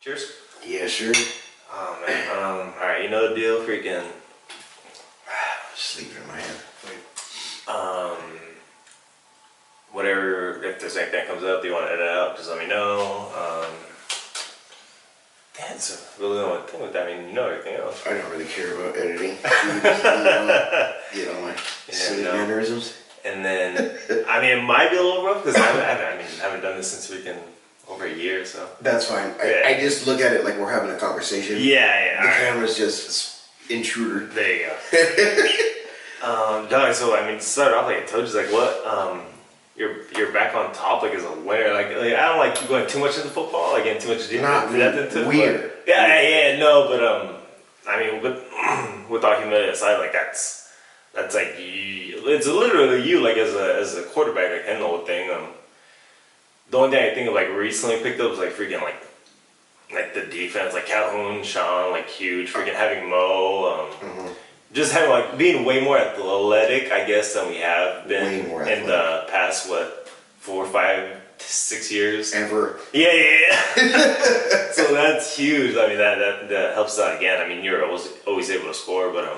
Cheers. Yeah, sure. Oh man. Alright, you know the deal, freaking Sleeping in my hand. whatever, if there's anything that comes up that you want to edit out, just let me know. That's really the only thing with that. I mean, you know everything else. I don't really care about editing. Get on my silly mannerisms. And then, I mean, it might be a little rough because I haven't done this since freaking over a year, so. That's fine. I just look at it like we're having a conversation. Yeah. The camera's just intruder. There you go. Dog, so I mean, to start off, like I told you, like what, you're back on topic as a winner. Like I don't like going too much into football, like getting too much depth into it. Weird. No, but I mean, with all humility aside, like that's like it's literally you, like as a quarterback, like handle the whole thing. The only thing I think of like recently picked up was like freaking like the defense, like Calhoun, Sean, like huge, freaking having Mo. Just having like being way more athletic, I guess, than we have been in the past 4, 5, 6 years. Ever. Yeah. So that's huge. I mean, that helps out again. I mean, you're always able to score, but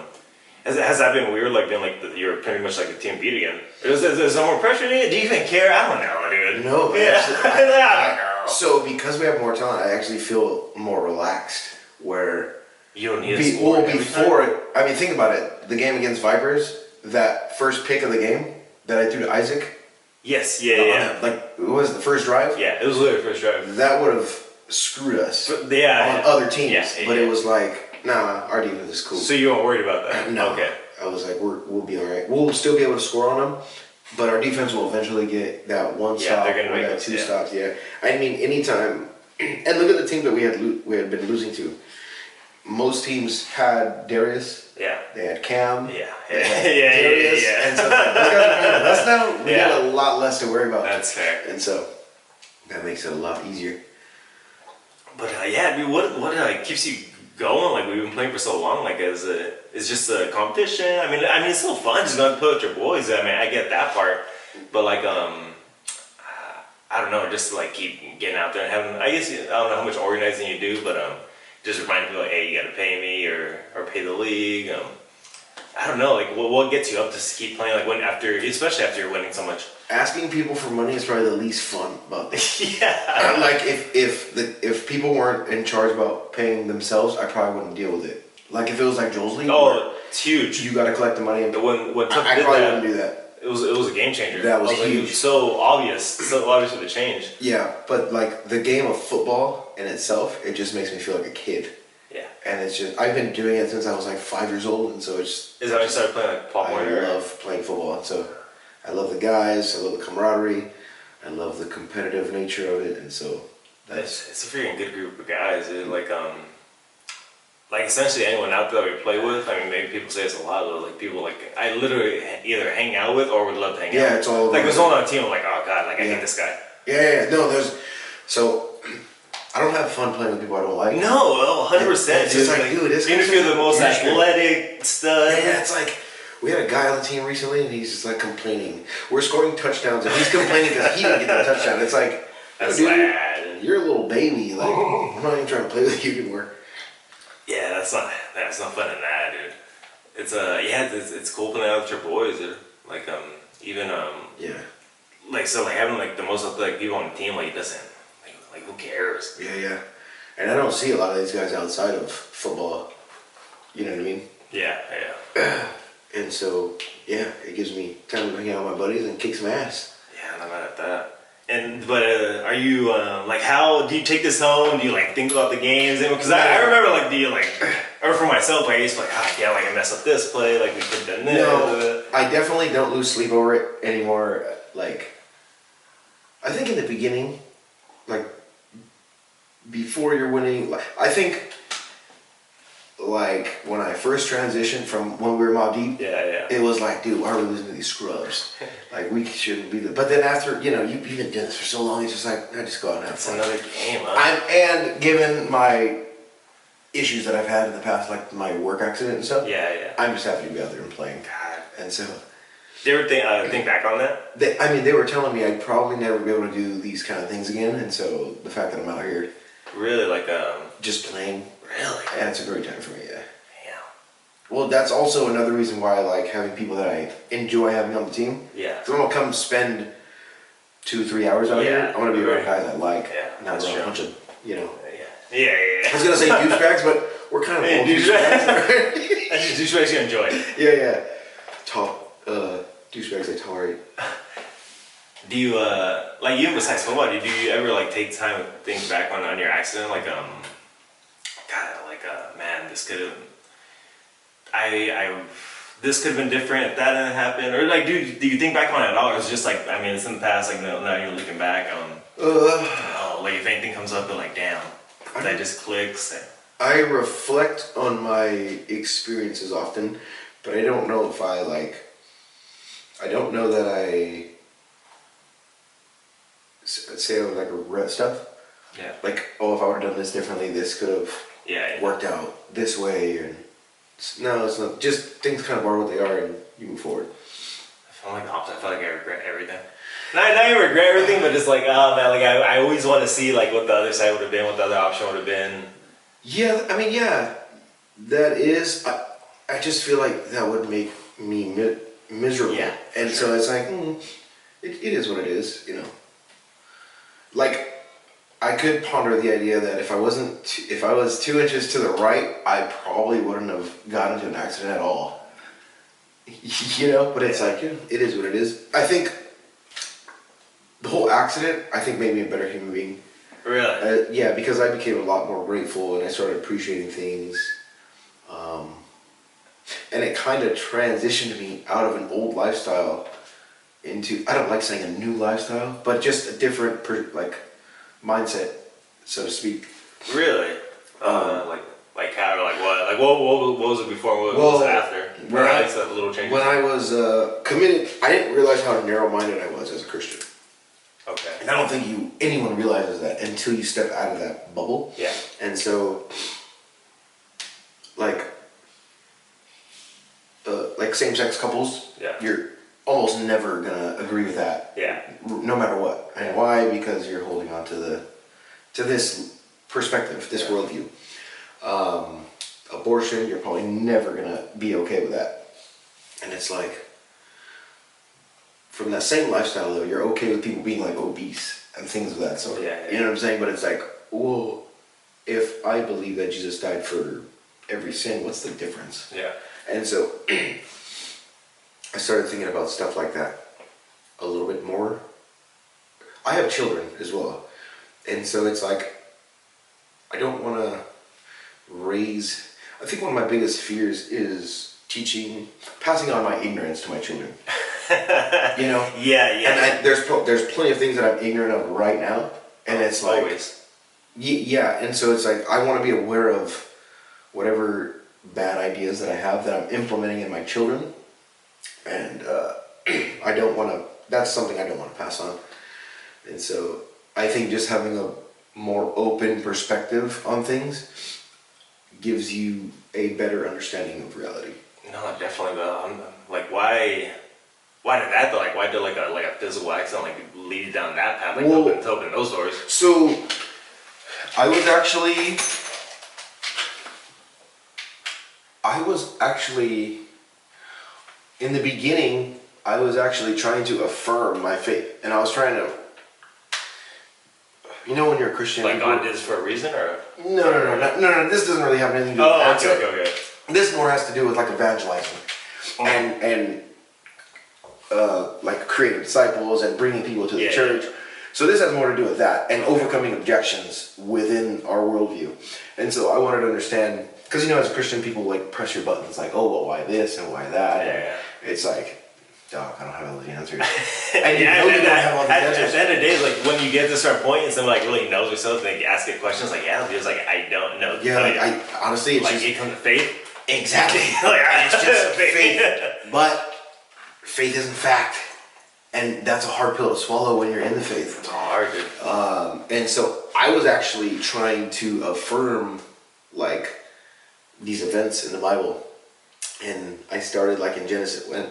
has that been weird? Like being like you're pretty much like a team beat again. Is there more pressure in it? Do you even care? I don't know, dude. No. Actually, I don't know. So because we have more talent, I actually feel more relaxed. Where. You don't need to score. Well, before it, I mean, think about it. The game against Vipers, that first pick of the game that I threw to Isaac. Yes, yeah. Like, what was it, the first drive? Yeah, it was literally the first drive. That would have screwed us on other teams. But it was like, nah, our defense is cool. So you weren't worried about that? No. Okay. I was like, we'll be all right. We'll still be able to score on them, but our defense will eventually get that one stop they're gonna or make that two stops. Yeah. I mean, anytime. And look at the team that we had been losing to. Most teams had Darius. Yeah. They had Cam. Yeah. Darius. Yeah. And so that's now we got a lot less to worry about. That's fair. And so that makes it a lot easier. But I mean, what keeps you going? Like we've been playing for so long. Like it's just a competition. I mean, it's still fun just going to play with your boys. I mean, I get that part, but like I don't know, just to like keep getting out there and having. I guess I don't know how much organizing you do, but just remind people like, hey, you got to pay me or pay the league. I don't know, like what gets you up to keep playing? Like especially after you're winning so much. Asking people for money is probably the least fun about this. Yeah. Like if people weren't in charge about paying themselves, I probably wouldn't deal with it. Like if it was like Joel's league. Oh, it's huge. You got to collect the money. And when Tuck I did probably that, wouldn't do that. It was a game changer. That was huge. Like, so obvious with the change. Yeah, but like the game of football in itself, it just makes me feel like a kid. Yeah. And it's just I've been doing it since I was like 5 years old, and so it's. Is that when you started playing like Pop Warner? I love playing football, and so I love the guys, I love the camaraderie, I love the competitive nature of it, and so that's. It's a freaking good group of guys, dude. Like essentially anyone out there that we play with. I mean, maybe people say it's a lot, but like people like I literally either hang out with or would love to hang out. Yeah, it's all like there's one on a team. I'm like, oh god, like I hate this guy. Yeah. No, so I don't have fun playing with people I don't like. No, 100%. It's just like, dude, this even if you're the most athletic stud. Yeah, it's like we had a guy on the team recently, and he's just like complaining. We're scoring touchdowns, and he's complaining because he didn't get the touchdown. It's like, that's dude, bad. You're a little baby. Like I'm not even trying to play with you anymore. Yeah, that's not fun in that, dude. It's cool playing out with your boys, dude. Like even like so like having like the most like people on the team like it doesn't like who cares? Yeah. And I don't see a lot of these guys outside of football. You know what I mean? Yeah. And so it gives me time to hang out with my buddies and kick some ass. Yeah, I'm not mad at that. But are you like how do you take this home? Do you like think about the games? Because I remember like do you like or for myself like I used to like I mess up this play like we could have done this. No, I definitely don't lose sleep over it anymore. Like I think in the beginning, like before you're winning, I think like when I first transitioned from when we were Mob Deep, it was like, dude, why are we losing to these scrubs? Like we shouldn't be. But then after, you've been doing this for so long, it's just like, I just go out and have fun. It's another game, huh? And given my issues that I've had in the past, like my work accident and stuff, I'm just happy to be out there and playing. God. And so. Did you ever think back on that? They were telling me I'd probably never be able to do these kind of things again, and so the fact that I'm out here. Really, like just playing. Really? Yeah, it's a great time for me. Yeah. Yeah. Well, that's also another reason why I like having people that I enjoy having on the team. Yeah. So I'm gonna come spend 2-3 hours out here. I'm gonna be around guys I like. Yeah, Not that's around a true. bunch of, you know. Yeah. I was gonna say douchebags, but we're kind of all douchebags. That's just douchebags you enjoy. Yeah. Douchebags I tolerate. Do you like even besides football? Do you ever like take time to think back on your accident? Like man, this could have this could have been different if that didn't happen. Or like do you think back on it at all? Or it's just like I mean it's in the past. Like now you're looking back. Like if anything comes up, you're like damn, that just clicks. I reflect on my experiences often, but I don't know if I don't know that I say I would like regret stuff. Yeah. Like, oh, if I would have done this differently, this could have worked out this way. And no, it's not. Just things kind of are what they are, and you move forward. I feel like the opposite. I feel like I regret everything. Not even regret everything, but just like, oh man, like I always want to see like what the other side would have been, what the other option would have been. Yeah, I mean, yeah, that is. I just feel like that would make me miserable. Yeah, and so it's like, it is what it is, you know. Like, I could ponder the idea that if I was 2 inches to the right, I probably wouldn't have gotten into an accident at all. You know, but it's like, it is what it is. I think the whole accident, I think, made me a better human being. Really? Yeah, because I became a lot more grateful and I started appreciating things. And it kind of transitioned me out of an old lifestyle into, I don't like saying a new lifestyle, but just a different mindset, so to speak. Really? Like how? Like what? Like what was it before? What was it after? That little change. When I was committed, I didn't realize how narrow-minded I was as a Christian. Okay. And I don't think anyone realizes that until you step out of that bubble. Yeah. And so, like same-sex couples, you're almost never gonna agree with that. Yeah. No matter what. And why? Because you're holding on to this perspective, this worldview. Abortion, you're probably never gonna be okay with that. And it's like, from that same lifestyle though, you're okay with people being like obese and things of that sort. Yeah. You know what I'm saying? But it's like, well, if I believe that Jesus died for every sin, what's the difference? Yeah. And so I started thinking about stuff like that a little bit more. I have children as well. And so it's like, I don't want to I think one of my biggest fears is passing on my ignorance to my children. You know? Yeah. And there's plenty of things that I'm ignorant of right now. And it's like, always. Yeah, and so it's like, I want to be aware of whatever bad ideas that I have that I'm implementing in my children. And I don't want to, that's something I don't want to pass on. And so I think just having a more open perspective on things gives you a better understanding of reality. No, definitely. Like, why did that though? Like, why did like a physical accident like lead you down that path? Like, to open those doors. So, I was actually, in the beginning, I was actually trying to affirm my faith, and I was trying to, you know, when you're a Christian, like God did this for a reason, or no. This doesn't really have anything to do with that. Okay. This more has to do with like evangelizing, and like creating disciples and bringing people to the church. So this has more to do with that and overcoming objections within our worldview. And so I wanted to understand, because you know, as a Christian, people like press your buttons, like, oh, well, why this and why that? Yeah. It's like, dog, I don't have all the answers. And you know you don't have all the answers. At the end of the day, like when you get to a certain point and someone like really knows yourself, and they ask you questions, like it's like I don't know. Yeah, like I honestly, it's like just, it comes to faith. Exactly. Like it's just faith, but faith isn't fact, and that's a hard pill to swallow when you're in the faith. It's hard, dude. And so I was actually trying to affirm like these events in the Bible, and I started like in Genesis when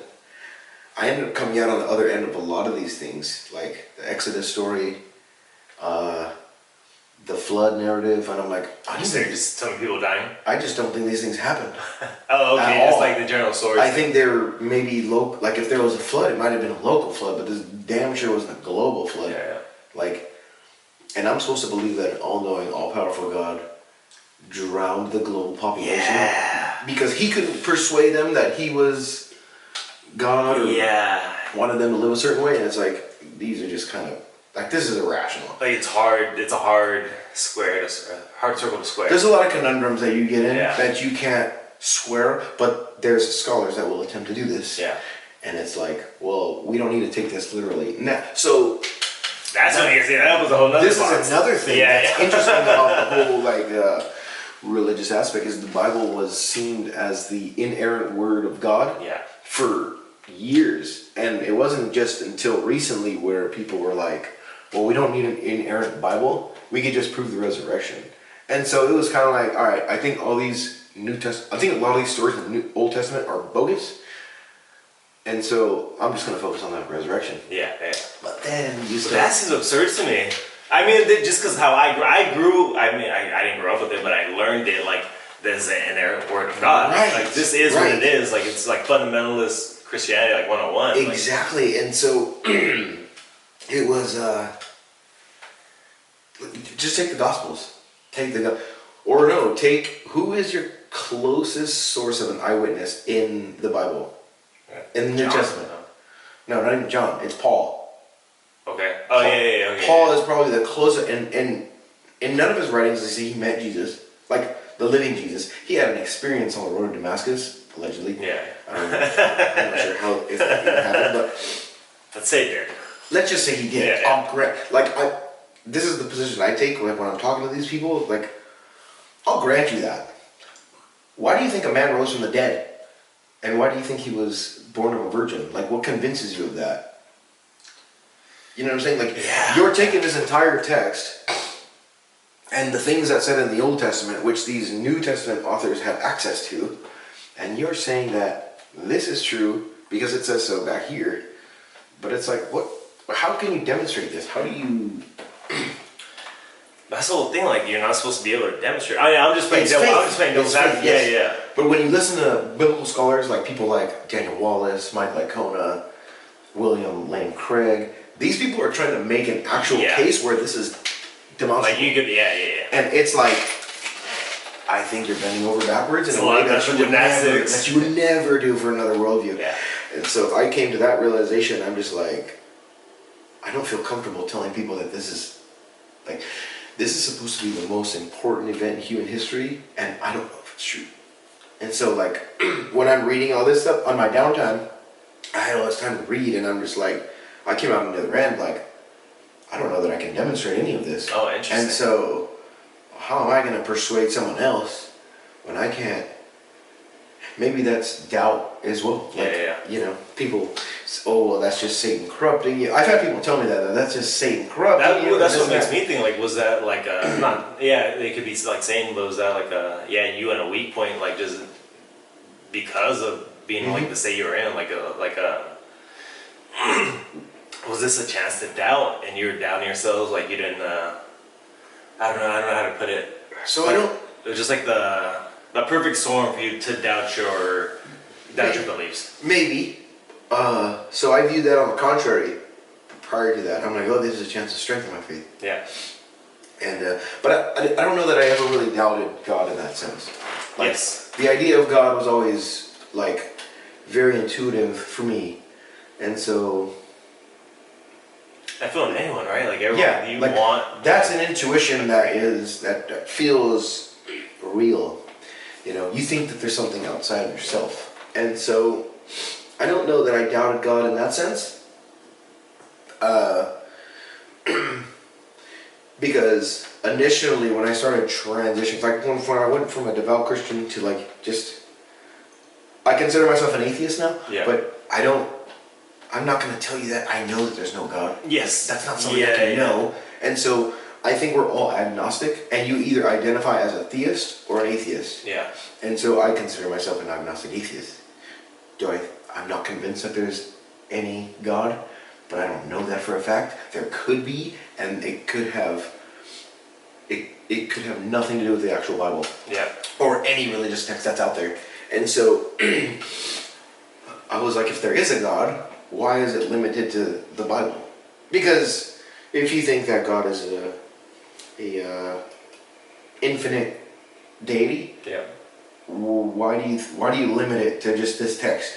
I ended up coming out on the other end of a lot of these things, like the Exodus story, the flood narrative, and I'm like, Just some people dying. I just don't think these things happened. Oh, okay. At Just all. like the general source. I think they're maybe local. Like if there was a flood, it might have been a local flood, but this damn sure wasn't a global flood. Yeah. Like, and I'm supposed to believe that an all-knowing, all-powerful God drowned the global population because he couldn't persuade them that he was God or wanted them to live a certain way. And it's like these are just kind of like this is irrational. Like it's hard. It's a hard hard circle to square. There's a lot of conundrums that you get in that you can't square, but there's scholars that will attempt to do this. Yeah. And it's like, well, we don't need to take this literally. Now, so that's what you see. That was a whole nother. This is another thing that's interesting about the whole like religious aspect is the Bible was seen as the inerrant word of God for years, and it wasn't just until recently where people were like, well, we don't need an inerrant Bible. We could just prove the resurrection. And so it was kind of like, all right, I think all these I think a lot of these stories in the Old Testament are bogus. And so I'm just going to focus on that resurrection. Yeah. But then you start... That seems absurd to me. I mean, just because how I grew, I mean, I didn't grow up with it, but I learned it like there's an inerrant word of God. Right. Like this is what it is. Like it's like fundamentalist Christianity, like 101. Exactly. Like, and so it was, just take the Gospels. Take who is your closest source of an eyewitness in the Bible? In the New Testament. No, not even John. It's Paul. Okay. Oh, yeah. Paul is probably the closest, and in none of his writings does he met Jesus, like the living Jesus. He had an experience on the road to Damascus, allegedly. Yeah. I'm not sure if that even happened, but let's say it did. Let's just say he did. Yeah. This is the position I take like when I'm talking to these people. Like, I'll grant you that. Why do you think a man rose from the dead? And why do you think he was born of a virgin? Like, what convinces you of that? You know what I'm saying? Like, you're taking this entire text and the things that said in the Old Testament, which these New Testament authors have access to, and you're saying that this is true because it says so back here. But it's like, what? How can you demonstrate this? How do you... That's the whole thing. Like, you're not supposed to be able to demonstrate. I mean, I'm just playing devil's advocate. Yeah. But when you listen to biblical scholars, like people like Daniel Wallace, Mike Licona, William Lane Craig, these people are trying to make an actual case where this is demonstrable. Like you could, And it's like, I think you're bending over backwards in a way that you would never do for another worldview. Yeah. And so if I came to that realization, I'm just like, I don't feel comfortable telling people that this is supposed to be the most important event in human history, and I don't know if it's true. And so, like, when I'm reading all this stuff on my downtime, I had all this time to read, and I'm just like, I came out on the other end, like, I don't know that I can demonstrate any of this. Oh, interesting. And so, how am I going to persuade someone else when I can't? Maybe that's doubt as well. Like, you know, people, well, that's just Satan corrupting you. I've had people tell me that that's just Satan corrupting you. That's what makes me think, like, was that like it could be like saying, was that like you in a weak point, like just because of being like the state you're in, was this a chance to doubt and you're doubting yourselves, like you didn't, I don't know how to put it. So like, it was just like the perfect storm for you to doubt your beliefs. Maybe. So I viewed that on the contrary. Prior to that, I'm like, oh, this is a chance to strengthen my faith. Yeah. And but I don't know that I ever really doubted God in that sense. Like, yes. The idea of God was always like very intuitive for me, and so. I feel in anyone, right? Like everyone, want. That's an intuition that feels real. You know, you think that there's something outside of yourself. And so, I don't know that I doubted God in that sense. Because initially when I started transitioning, like when I went from a devout Christian to like just, I consider myself an atheist now, but I'm not going to tell you that I know that there's no God. Yes. That's not something I can know. And so, I think we're all agnostic, and you either identify as a theist or an atheist. Yeah. And so I consider myself an agnostic atheist. I'm not convinced that there's any God, but I don't know that for a fact. There could be, and it could have it could have nothing to do with the actual Bible. Yeah. Or any religious text that's out there. And so I was like, if there is a God, why is it limited to the Bible? Because if you think that God is a infinite deity, Yeah. why do you limit it to just this text?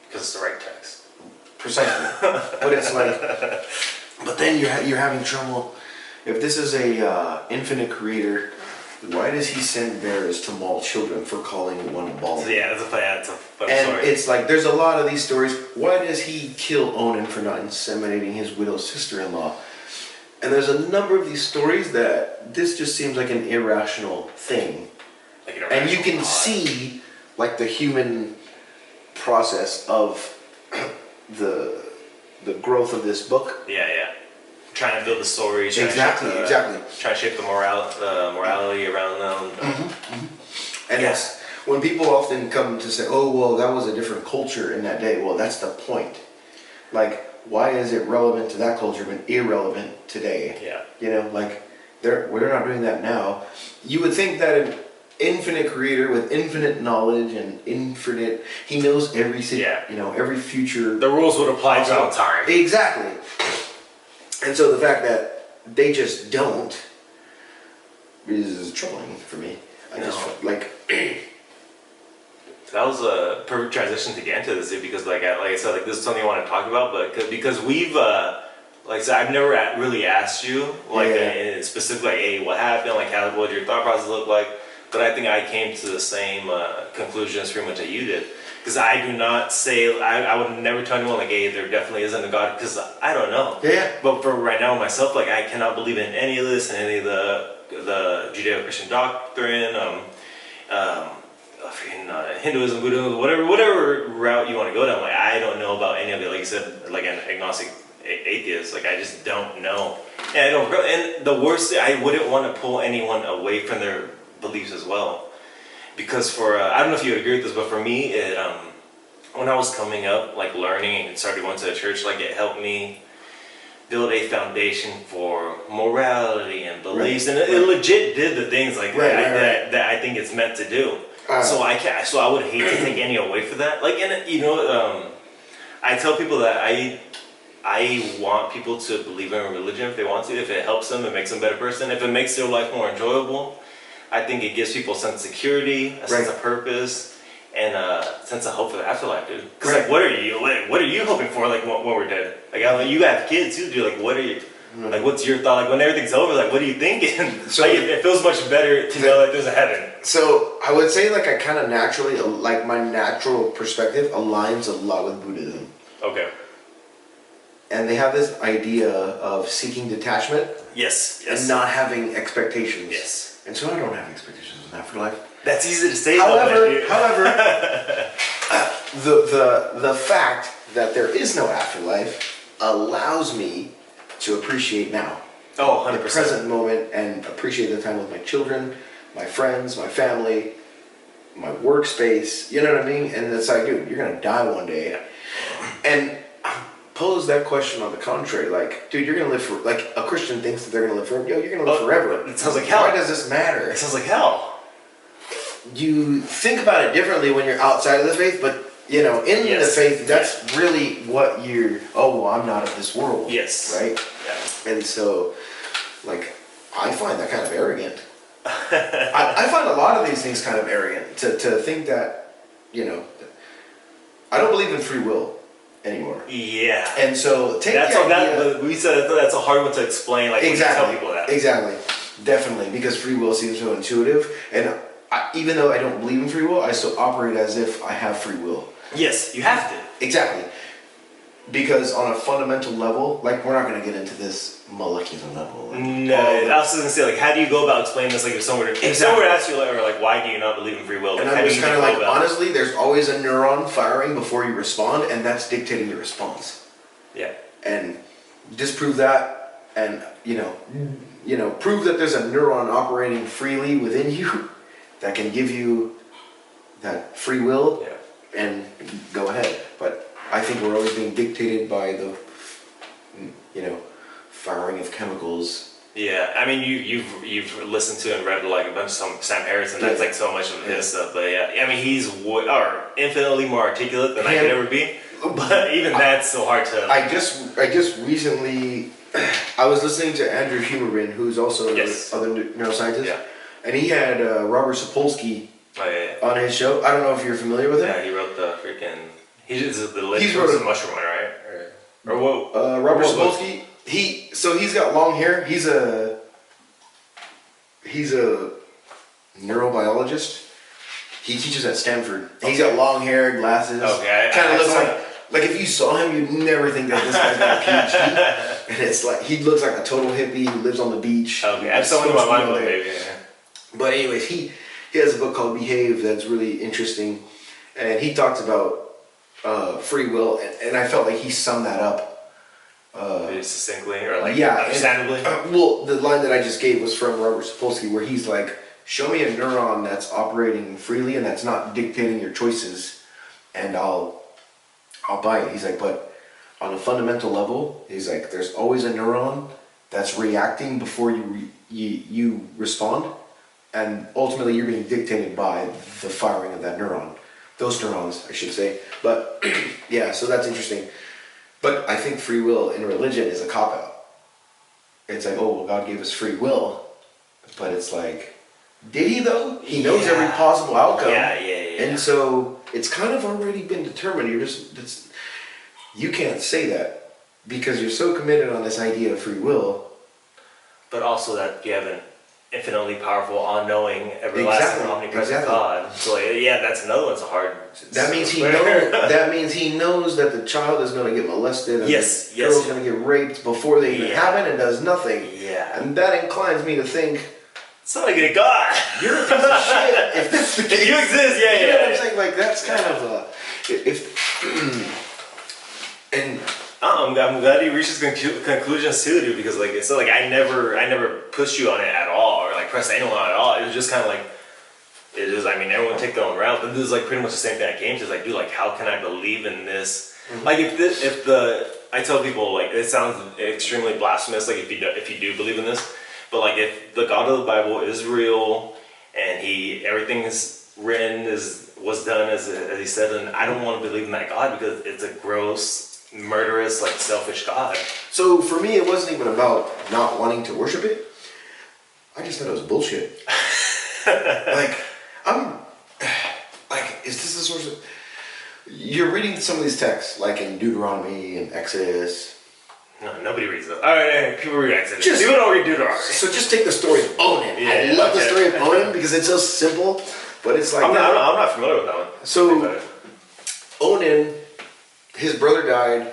Because it's the right text. Precisely. But it's like, but then you're having trouble. If this is a infinite creator, why does he send bears to maul children for calling one bald? So yeah, that's a funny And story. it's like, there's a lot of these stories. Why does he kill Onan for not inseminating his widow's sister-in-law? And there's a number of these stories that this just seems like an irrational thing. Like an And you irrational can God. see like the human process of the growth of this book. Yeah, yeah. Trying to build the story. Exactly. Trying to shape the morality around them. And Yes. when people often come to say, oh, well, that was a different culture in that day. Well, that's the point. Like, why is it relevant to that culture but irrelevant today? Yeah. You know, like, we're not doing that now. You would think that an infinite creator with infinite knowledge and infinite, he knows every every future. The rules would apply throughout time. Exactly. And so the fact that they just don't is troubling for me. I just like that was a perfect transition to get into this, because like I said, like this is something I want to talk about, but because we've like I said, I've never really asked you like in specific, like, hey, what happened, like how, what your thought process looked like, but I think I came to the same conclusions pretty much that you did. Because I do not say, I would never tell anyone like, hey, there definitely isn't a God, because I don't know. Yeah. But for right now myself, like I cannot believe in any of this, and any of the Judeo-Christian doctrine, Hinduism, Buddhism, whatever route you want to go down. Like I don't know about any of it. Like you said, like an agnostic atheist, like I just don't know. And I don't. And the worst, I wouldn't want to pull anyone away from their beliefs as well. Because for I don't know if you agree with this, but for me, it when I was coming up, like learning and started going to the church, like it helped me build a foundation for morality and beliefs, and it legit did the things like that I think it's meant to do. So I would hate to take any away from that. Like, and you know, I tell people that I want people to believe in religion if they want to, if it helps them, it makes them a better person, if it makes their life more enjoyable. I think it gives people a sense of security, a sense of purpose, and a sense of hope for the afterlife, dude. Because like, what are you hoping for? Like when we're dead? Like you have kids too, dude. Like what are you? Like what's your thought? Like when everything's over, like what are you thinking? So like, it feels much better to know that there's a heaven. So I would say like I kind of naturally, like my natural perspective aligns a lot with Buddhism. Okay. And they have this idea of seeking detachment. Yes. And not having expectations. Yes. And so I don't have expectations in afterlife. That's easy to say. However, the fact that there is no afterlife allows me to appreciate now. Oh, 100%. The present moment, and appreciate the time with my children, my friends, my family, my workspace. You know what I mean? And it's like, dude, you're gonna die one day. Yeah. And pose that question on the contrary, like, dude, you're gonna live for, like, a Christian thinks that they're gonna live forever. Yo, you're gonna live forever. It sounds like hell. Why does this matter? It sounds like hell. You think about it differently when you're outside of the faith, but you know, in the faith, that's really what you're. Oh, well, I'm not of this world. Yes. Right. Yeah. And so, like, I find that kind of arrogant. I find a lot of these things kind of arrogant to think that, you know, I don't believe in free will anymore. Yeah. And so take that's the idea. that we said that's a hard one to explain. Like Exactly. when you tell people that. Exactly. Definitely, because free will seems so intuitive, and even though I don't believe in free will, I still operate as if I have free will. Yes, you have to. Exactly. Because on a fundamental level, like, we're not going to get into this molecular level. No, I was just gonna say, like, how do you go about explaining this? Like, if someone were to ask you, like, why do you not believe in free will? Like, and how I'm do just you kind of go like, about honestly, there's always a neuron firing before you respond, and that's dictating your response. Yeah. And disprove that, and you know, prove that there's a neuron operating freely within you that can give you that free will. Yeah. And go ahead. But I think we're always being dictated by the, you know, firing of chemicals Yeah, I mean, you've listened to and read like a bunch of Sam Harris, and that's like so much of his stuff. But yeah, I mean, he's infinitely more articulate than I could ever be. But even that's so hard to. I just recently, I was listening to Andrew Huberman, who's also another neuroscientist, and he had Robert Sapolsky on his show. I don't know if you're familiar with him. Yeah, he wrote the freaking. He's wrote the mushroom one, right? Or what? Robert Sapolsky. He's got long hair. He's a neurobiologist. He teaches at Stanford. Okay. He's got long hair, glasses. Okay. Kind of looks like if you saw him, you'd never think that this guy's got a PhD. And it's like he looks like a total hippie who lives on the beach. Okay, I saw him in my mind maybe. But anyways, he has a book called Behave that's really interesting, and he talks about free will, and I felt like he summed that up. Very succinctly or understandably? Well, the line that I just gave was from Robert Sapolsky, where he's like, show me a neuron that's operating freely and that's not dictating your choices, and I'll buy it. He's like, but on a fundamental level, he's like, there's always a neuron that's reacting before you respond, and ultimately you're being dictated by the firing of that neuron. Those neurons, I should say. But yeah, so that's interesting. But I think free will in religion is a cop-out. It's like, oh, well, God gave us free will. But it's like, did he though? He knows every possible outcome. Yeah. And so it's kind of already been determined. You can't say that because you're so committed on this idea of free will. But also that you have an infinitely powerful, all-knowing, everlasting, omnipresent God. So that's another one's hard. That means he knows that the child is going to get molested and the girl's going to get raped before they even happen and does nothing. Yeah. And that inclines me to think, it's not like a God. You're a piece of shit. If that's the case, if you exist, you know what I'm saying? Like that's kind of and I'm glad you reached this conclusions too, dude. Because like it's like I never pushed you on it at all, or like pressed anyone on it at all. It was just kind of like it is. I mean, everyone take their own route, but this is like pretty much the same thing I came to. It's like, dude, like how can I believe in this? Mm-hmm. Like I tell people like it sounds extremely blasphemous. Like if you do believe in this. But like if the God of the Bible is real and everything is written was done as he said, then I don't want to believe in that God because it's a gross, murderous, like selfish God. So for me, it wasn't even about not wanting to worship it. I just thought it was bullshit. Is this the source of? You're reading some of these texts, like in Deuteronomy and Exodus. No, nobody reads them. Alright, people read Exodus. People don't read Deuteronomy. So just take the story of Onan. I love the story of Onan because it's so simple, but it's like... I'm not familiar with that one. So, Onan, his brother died,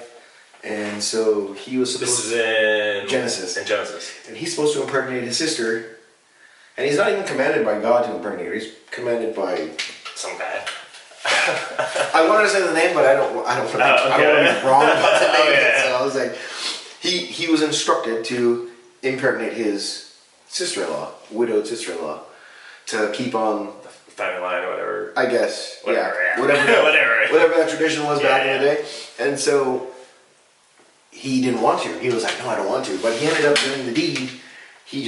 and so he was supposed to... This is in... Genesis. In Genesis. And he's supposed to impregnate his sister, and he's not even commanded by God to impregnate her. He's commanded by... some guy. I wanted to say the name, but I don't want to be wrong about the name. So I was like... He was instructed to impregnate his sister-in-law, widowed sister-in-law, to keep on the family line or whatever. I guess, whatever whatever that tradition was back in the day. And so he didn't want to. He was like, no, I don't want to. But he ended up doing the deed. He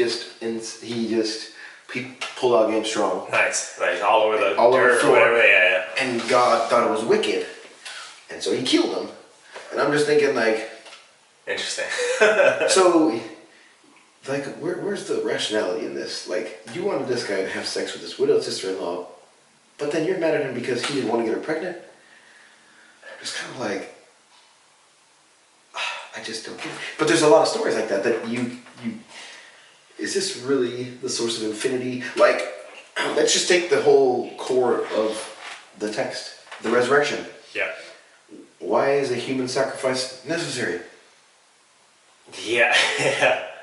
pulled out game strong. Nice, all over the dirt or whatever. Yeah. And God thought it was wicked, and so he killed him. And I'm just thinking like. Interesting. So, like, where's the rationality in this? Like, you wanted this guy to have sex with his widowed sister-in-law, but then you're mad at him because he didn't want to get her pregnant? It's kind of like, I just don't get it. But there's a lot of stories like that is this really the source of infinity? Like, let's just take the whole core of the text, the resurrection. Yeah. Why is a human sacrifice necessary? Yeah.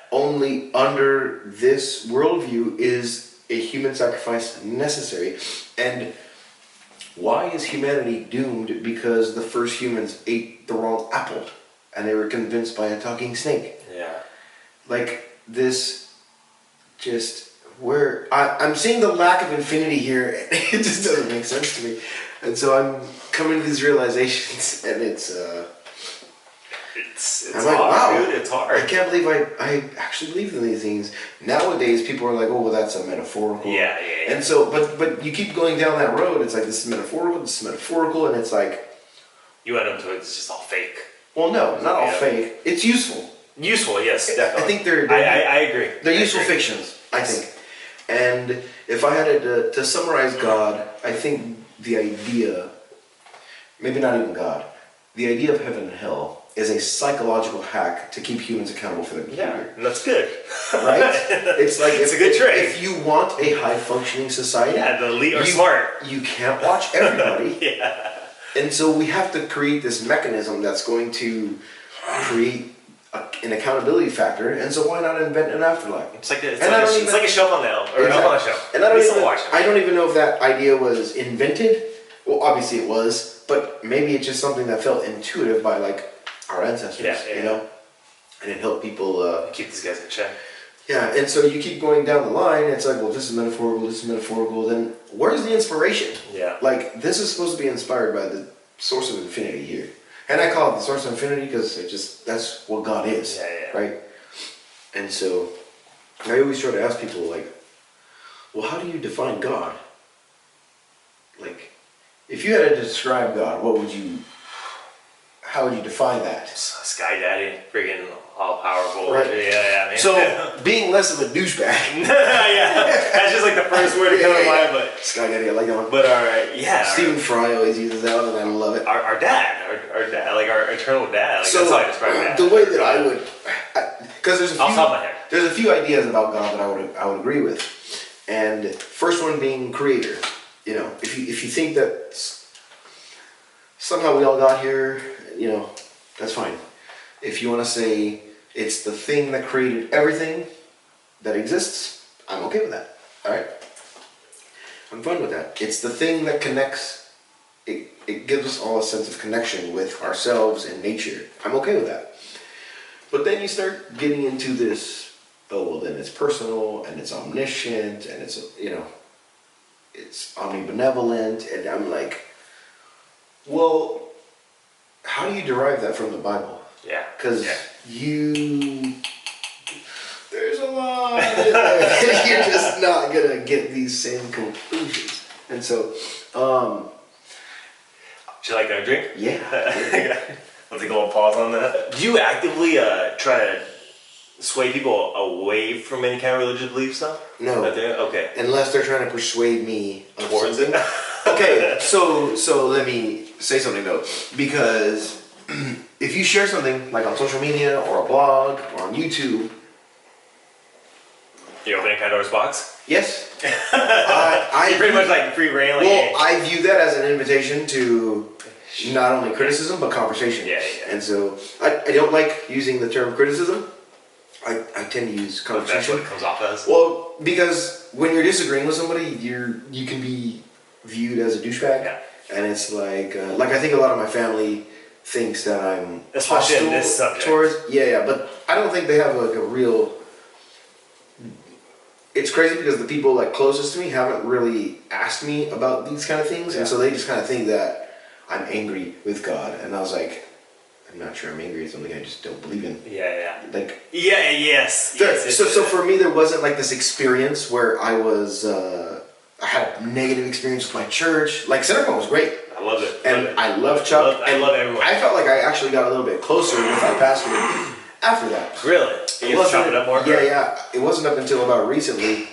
Only under this worldview is a human sacrifice necessary. And why is humanity doomed? Because the first humans ate the wrong apple and they were convinced by a talking snake. Yeah. Like this just where I'm seeing the lack of infinity here. It just doesn't make sense to me. And so I'm coming to these realizations and it's It's I'm hard, like, wow, dude. It's I hard. can't believe I actually believe in these things. Nowadays, people are like, oh, well, that's a metaphorical. Yeah. And so, but you keep going down that road. It's like, this is metaphorical, and it's like, You end up to it's just all fake. well, no, not all Yeah. fake. It's useful. Useful, yes, definitely. I think they're I agree. they're I useful agree. fictions, I think. And if I had to summarize God, I think the idea, maybe not even God, the idea of heaven and hell is a psychological hack to keep humans accountable for their Yeah, behavior. and that's good. Right? It's like It's a good trick. If you want a high functioning society, Yeah, the elite are smart. You can't watch everybody. Yeah. And so we have to create this mechanism that's going to create an accountability factor. And so why not invent an afterlife? It's like a shelf on the elf, or Exactly. elf on a shelf. And I don't even know if that idea was invented. Well, obviously it was, but maybe it's just something that felt intuitive by like our ancestors, you know, and it helped people keep these guys in check. Yeah, and so you keep going down the line. It's like, well, this is metaphorical. Then where's the inspiration? Yeah. Like, this is supposed to be inspired by the source of infinity here. And I call it the source of infinity because that's what God is. Yeah. Right? And so I always try to ask people, like, well, how do you define God? Like, if you had to describe God, how would you define that? Sky Daddy, friggin' all powerful. Right. Yeah, man. So, being less of a douchebag. Yeah, that's just like the first word to come to mind, but Sky Daddy, I like that one. But alright, yeah. Stephen Fry always uses that one, and I love it. Our dad, like our eternal dad. Like, So that's how I describe that. the way that I would, because there's Off the top of my head. there's a few ideas about God that I would agree with, and first one being creator. You know, if you think that somehow we all got here, you know, that's fine. If you want to say it's the thing that created everything that exists, I'm okay with that. All right, I'm fine with that. It's the thing that connects. It gives us all a sense of connection with ourselves and nature. I'm okay with that. But then you start getting into this, oh, well, then it's personal, and it's omniscient, and it's, you know, it's omnibenevolent, and I'm like, well, how do you derive that from the Bible? Yeah. Because there's a lot in there. You're just not going to get these same conclusions. And so, Would you like a drink? yeah. I'll take a little pause on that. Do you actively try to sway people away from any kind of religious belief stuff? No. Okay. Unless they're trying to persuade me of Towards something. it? Okay, so let me say something though, because if you share something like on social media or a blog or on YouTube, You opening Pandora's box? yes, You're pretty much like free reign. Like, well, I view that as an invitation to not only criticism but conversation. Yeah. And so I don't like using the term criticism. I tend to use that's conversation. what it comes off as. Well, because when you're disagreeing with somebody, you can be viewed as a douchebag. Yeah. And it's like I think a lot of my family thinks that I'm Especially in hostile this subject. towards. Yeah, but I don't think they have like a real. It's crazy because the people like closest to me haven't really asked me about these kind of things, and so they just kind of think that I'm angry with God, and I was like, I'm not sure I'm angry. It's something I just don't believe in. Yeah. Like. Yeah, yes. So for me, there wasn't like this experience where I was. I had a negative experience with my church. Like Centerpoint was great. I love it. And I love Chuck. I love everyone. I felt like I actually got a little bit closer with our pastor after that. Really? You just chop it up more? Yeah. It wasn't up until about recently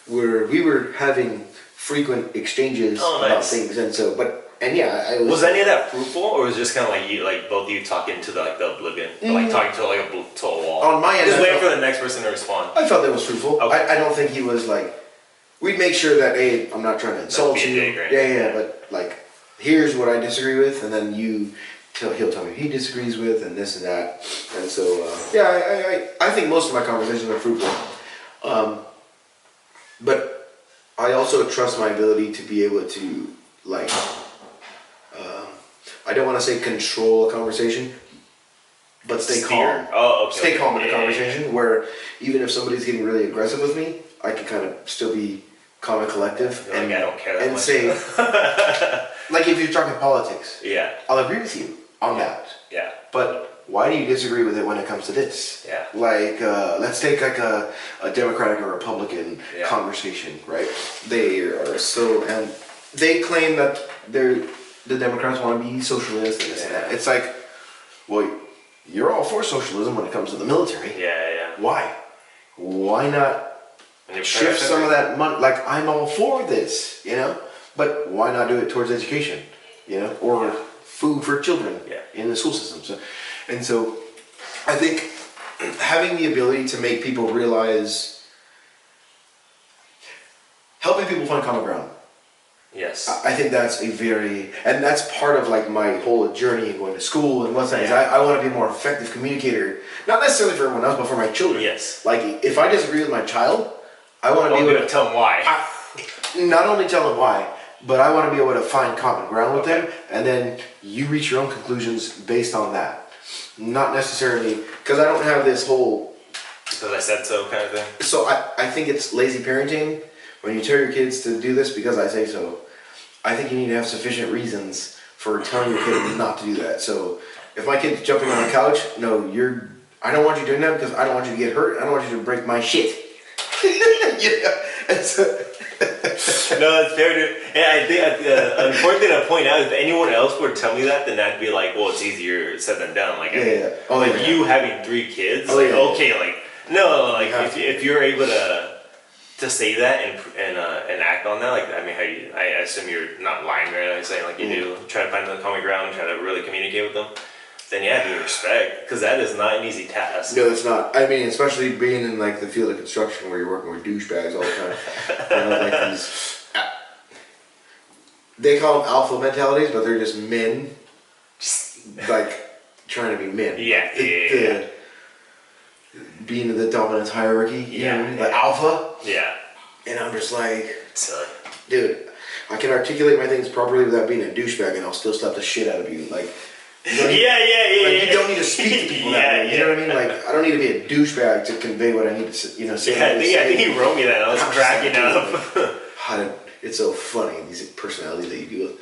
where we were having frequent exchanges about things, and so. Was any of that fruitful, or was it just kind of like you, like both of you talking to the oblivion, like talking to to a wall? On my end, just waiting for the next person to respond. I felt that was fruitful. Okay. I don't think he was like. We'd make sure that, hey, I'm not trying to insult be a you. dick or Yeah, but like, here's what I disagree with, and then he'll tell me he disagrees with, and this and that, and so I think most of my conversations are fruitful, but I also trust my ability to be able to like, I don't want to say control a conversation, but stay calm. Oh, okay. Stay calm in a conversation where even if somebody's getting really aggressive with me, I can kind of still be calm and collective I don't care that and much. say, like if you're talking politics, Yeah. I'll agree with you on that. Yeah. But why do you disagree with it when it comes to this? Yeah. Like, let's take like a Democratic or Republican conversation, right? They are so, and they claim that the Democrats want to be socialist and this and that. It's like, well, you're all for socialism when it comes to the military. Yeah. Why? Why not shift some of that money? Like, I'm all for this, you know? But why not do it towards education, you know? Or food for children in the school system. So I think having the ability to make people realize, helping people find common ground. Yes. I think that's and that's part of like my whole journey in going to school and what's that. I want to be a more effective communicator, not necessarily for everyone else, but for my children. Yes. Like if I disagree with my child, I want to be able to tell them why. Not only tell them why, but I want to be able to find common ground with them, and then you reach your own conclusions based on that. Not necessarily, because I don't have this whole... Because I said so kind of thing? So I think it's lazy parenting when you tell your kids to do this because I say so. I think you need to have sufficient reasons for telling your kid not to do that. So if my kid's jumping on a couch, no, I don't want you doing that because I don't want you to get hurt. I don't want you to break my shit. No, it's fair to, and I think an important thing to point out is if anyone else were to tell me that, then I'd be like, well, it's easier said than done. Like, you having 3 kids, okay, like, no, like if you're able to say that and act on that, like, I mean, I assume you're not lying right now, saying like you do, try to find the common ground, try to really communicate with them. Then do respect, because that is not an easy task. No, it's not. I mean, especially being in like the field of construction where you're working with douchebags all the time. You know, like these, they call them alpha mentalities, but they're just men, like trying to be men. Yeah. Being the dominant hierarchy. You know what I mean? Like alpha. Yeah. And I'm just like, silly. Dude, I can articulate my things properly without being a douchebag, and I'll still slap the shit out of you. Like. You don't need to speak to people that way. You know what I mean? Like, I don't need to be a douchebag to convey what I need to say. I think he wrote me that. I was cracking up. It's so funny, these personalities that you deal with.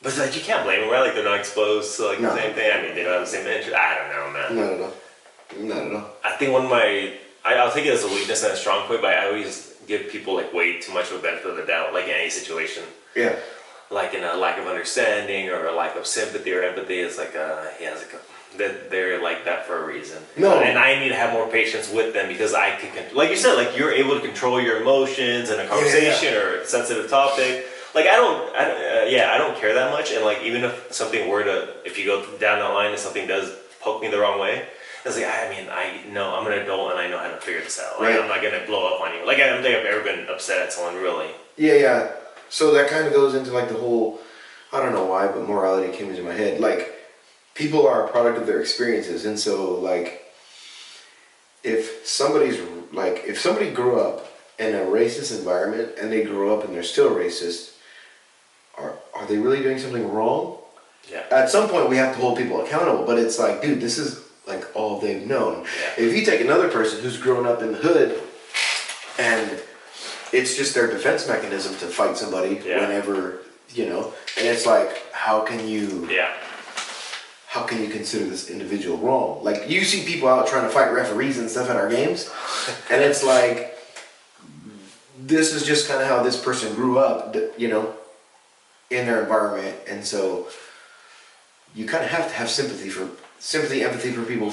But it's like, you can't blame them, right? Like, they're not exposed to like the same thing. I mean, they don't have the same interest. I don't know, man. Not at all. I think one of I'll take it as a weakness and a strong point, but I always give people like way too much of a benefit of the doubt, like in any situation. Yeah. Like in a lack of understanding or a lack of sympathy or empathy, it's like that they're like that for a reason. No, and I need to have more patience with them because I can, like you said, like you're able to control your emotions in a conversation or a sensitive topic. Like I don't care that much. And like even if you go down the line and something does poke me the wrong way, it's like I know I'm an adult and I know how to figure this out. Like I'm not gonna blow up on you. Like I don't think I've ever been upset at someone really. Yeah. So that kind of goes into like the whole, I don't know why, but morality came into my head. Like, people are a product of their experiences, and so like, if somebody grew up in a racist environment and they grew up and they're still racist, are they really doing something wrong? Yeah. At some point, we have to hold people accountable, but it's like, dude, this is like all they've known. Yeah. If you take another person who's grown up in the hood and it's just their defense mechanism to fight somebody whenever, and it's like, how can you consider this individual wrong? Like, you see people out trying to fight referees and stuff at our games, and it's like, this is just kind of how this person grew up, in their environment, and so you kind of have to have empathy for people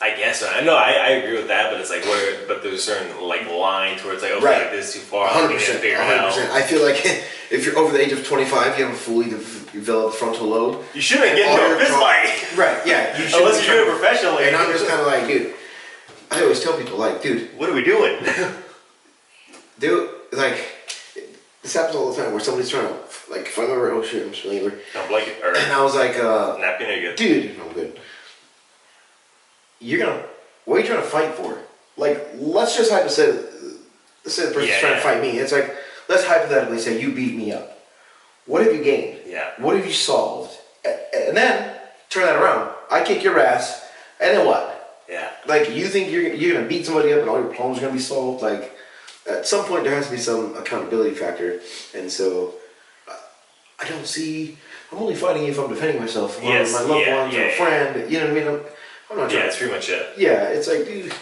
I guess no, I agree with that, but it's like but there's a certain like line towards like like this is too far. 100%. I feel like if you're over the age of 25, you haven't fully developed frontal lobe. You shouldn't get into a fist fight. Right? Yeah. You unless you're doing it professionally. And I'm just kind of like, dude. I always tell people like, dude, what are we doing? Dude, like, this happens all the time where somebody's trying to like. If I remember, oh shit, I'm spilling over. Don't blanket. And I was like, napkin, are you good? Dude, I'm good. What are you trying to fight for? Like, let's just hypothetically, let's say the person's trying to fight me. It's like, let's hypothetically say you beat me up. What have you gained? Yeah. What have you solved? And then, turn that around. I kick your ass, and then what? Yeah. Like, you think you're going to beat somebody up and all your problems are going to be solved? Like, at some point there has to be some accountability factor. And so, I'm only fighting you if I'm defending myself or Yes, my loved yeah, ones or yeah, a friend. You know what I mean? I'm not Yeah, trying. that's pretty much it. Yeah, it's like, dude,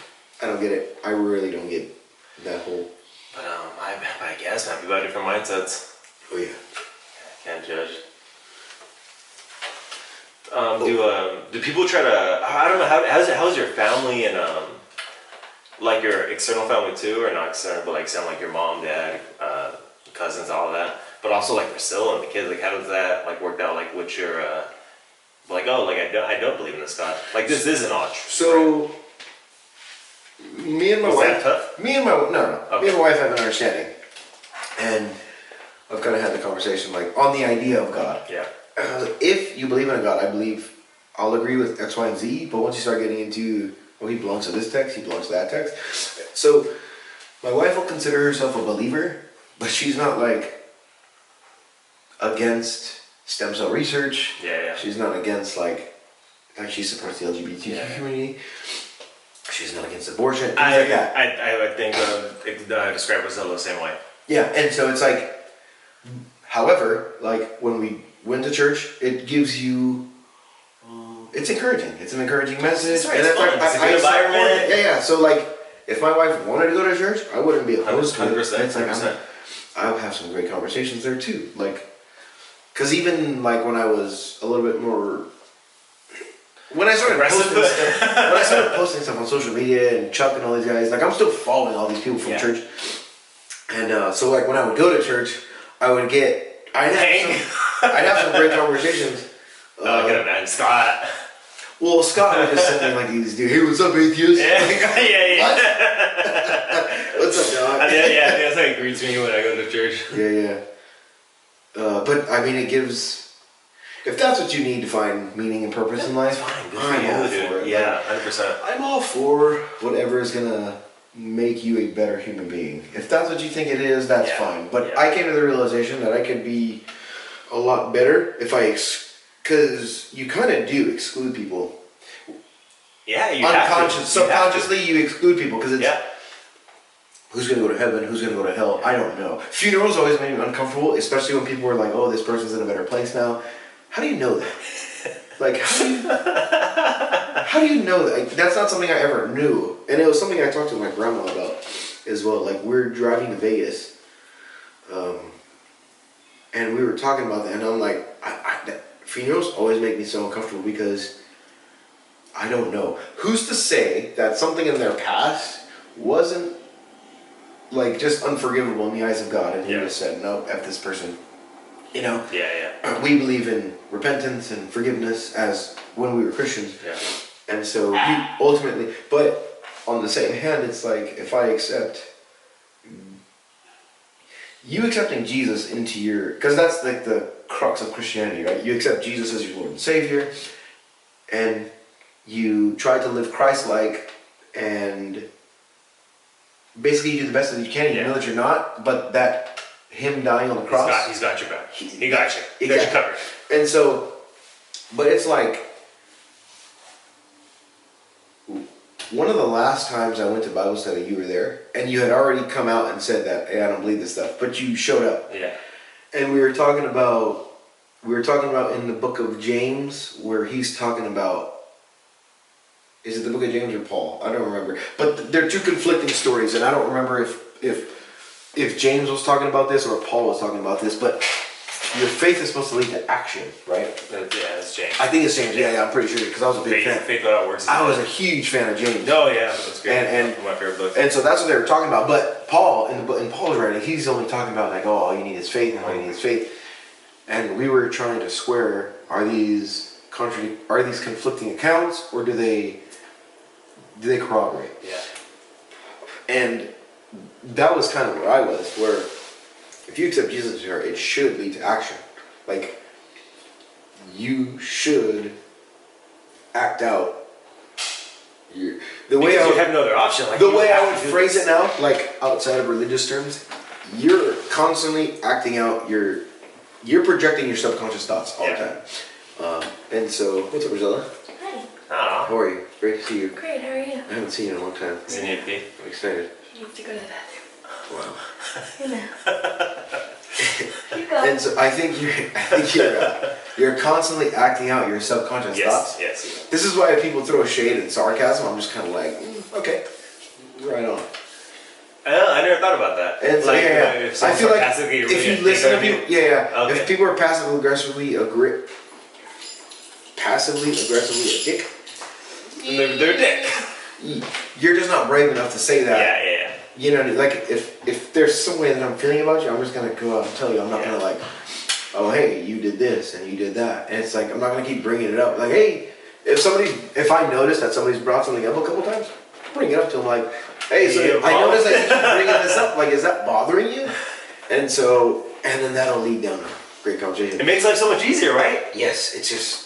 I don't get it. I really don't get that whole. But I guess man, people have different mindsets. Oh yeah. Can't judge. Do people try to? I don't know. How's your family and like your external family too, or not external, but like sound like your mom, dad, cousins, all of that. But also like Priscilla and the kids. Like how does that like work out? Like what's your like I don't believe in this God. Like this isn't all true. So. Right? Me and my Was wife. that tough? Me and my no. Okay. Me and my wife have an understanding, and I've kind of had the conversation like on the idea of God. Yeah. If you believe in a God, I believe I'll agree with X, Y, and Z. But once you start getting into, well, he belongs to this text, he belongs to that text. So my wife will consider herself a believer, but she's not like against stem cell research. Yeah. She's not against like she supports the LGBT community. She's not against abortion. Things like that. I think describe Priscilla the same way. Yeah, and so it's like, however, like when we went to church, it gives you, it's encouraging. It's an encouraging message. That's right, it's fun. It's a good environment. Yeah. So like, if my wife wanted to go to church, I wouldn't be opposed to it. 100%. It's like, I'll have some great conversations there too. Like, because even like when I was a little bit more, when I started posting stuff on social media and Chuck and all these guys, like I'm still following all these people from church. And so like when I would go to church, I'd have some great conversations. I can imagine Scott. Well, Scott would just send me like these dude, hey, what's up, atheist? Yeah. What's up, dog? Yeah, that's how he greets me when I go to church. Yeah. But I mean, it gives. If that's what you need to find meaning and purpose in life, I'm all for it. Yeah, 100%. I'm all for whatever is gonna make you a better human being. If that's what you think it is, that's fine. But I came to the realization that I could be a lot better if because you kind of do exclude people. Yeah, you subconsciously you exclude people because it's who's gonna go to heaven, who's gonna go to hell. I don't know. Funerals always made me uncomfortable, especially when people were like, "Oh, this person's in a better place now." How do you know that? Like, how do you know that? Like, that's not something I ever knew, and it was something I talked to my grandma about as well. Like, we're driving to Vegas, and we were talking about that, and I'm like, funerals always make me so uncomfortable because I don't know. Who's to say that something in their past wasn't like just unforgivable in the eyes of God, and He just said, "No, F this person." You know? Yeah. We believe in repentance and forgiveness as when we were Christians. Yeah. And so He ultimately, but on the same hand, it's like if I accept you accepting Jesus into your, because that's like the crux of Christianity, right? You accept Jesus as your Lord and Savior, and you try to live Christ-like, and basically you do the best that you can. You know that you're not, but that Him dying on the cross, He's got your back. He got you. He got you covered. And so, but it's like one of the last times I went to Bible study, you were there, and you had already come out and said that, "Hey, I don't believe this stuff," but you showed up. Yeah. And we were talking about in the book of James where he's talking about. Is it the book of James or Paul? I don't remember. But they're two conflicting stories, and I don't remember if James was talking about this or if Paul was talking about this, but your faith is supposed to lead to action, right? It's James. I think it's James. Yeah, I'm pretty sure because I was a big fan. Faith without works. I was a huge fan of James. Oh yeah, that's great. And my favorite book. And so that's what they were talking about. But Paul, in Paul's writing, he's only talking about like, all you need is faith, and all you need is faith. And we were trying to square: are these conflicting accounts, or do they corroborate? Yeah. And that was kind of where I was, where if you accept Jesus as your heart, it should lead to action. Like, you should act out the way because you have no other option. Like the way I would phrase it now, like outside of religious terms, you're constantly acting out you're projecting your subconscious thoughts all the time. And so, what's up, Rosella? Hi. How are you? Great to see you. Great, how are you? I haven't seen you in a long time. You need to pee? I'm excited. You need to go to the bathroom. Wow. You know. You go. And so I think you're constantly acting out your subconscious thoughts. Yes. This is why people throw shade and sarcasm. I'm just kind of like, okay, right on. I never thought about that. And so, If I feel like passively if you listen to people, Okay. if people are passively aggressively a dick, they're a dick. you're just not brave enough to say that. Yeah. You know, like if there's some way that I'm feeling about you, I'm just gonna go out and tell you. I'm not gonna like, oh hey, you did this and you did that, and it's like I'm not gonna keep bringing it up. Like hey, if I notice that somebody's brought something up a couple times, bring it up to them like, hey, so I noticed that you keep bringing this up. Like, is that bothering you? And then that'll lead down a great conversation. It makes life so much easier, right? Yes, it's just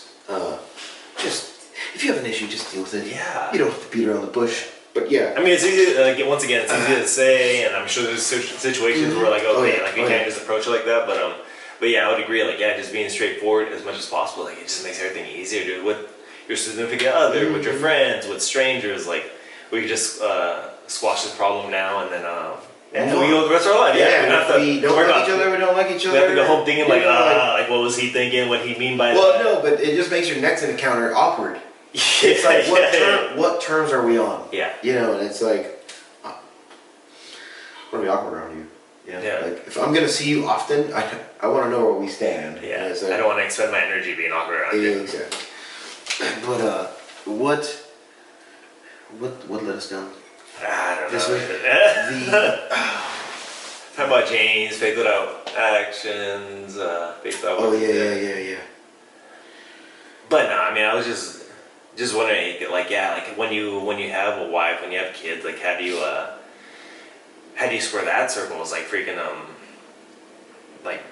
if you have an issue, just deal with it. Yeah. You don't have to beat around the bush. But yeah. I mean, it's easy. Once again, it's easy to say, and I'm sure there's situations where like, you can't just approach it like that. But yeah, I would agree. Like, just being straightforward as much as possible. Like, it just makes everything easier, dude. With your significant other, with your friends, with strangers, like, we could just squash this problem now, and then we go the rest of our life. We don't like each other. We don't like each other. We have to go home thinking like, what was he thinking? What he mean by that? Well, no, but it just makes your next encounter awkward. It's like, what terms are we on? Yeah. You know, and it's like, I want to be awkward around you. Yeah. Like, if I'm going to see you often, I want to know where we stand. Yeah. Like, I don't want to expend my energy being awkward around you. Exactly. But, what let us down? I don't This know. week? Talk about James, faith without actions, faith without. Oh, yeah. But no, I mean, I was just wondering, like when you have a wife, when you have kids, like how do you square that circle? It's like freaking like,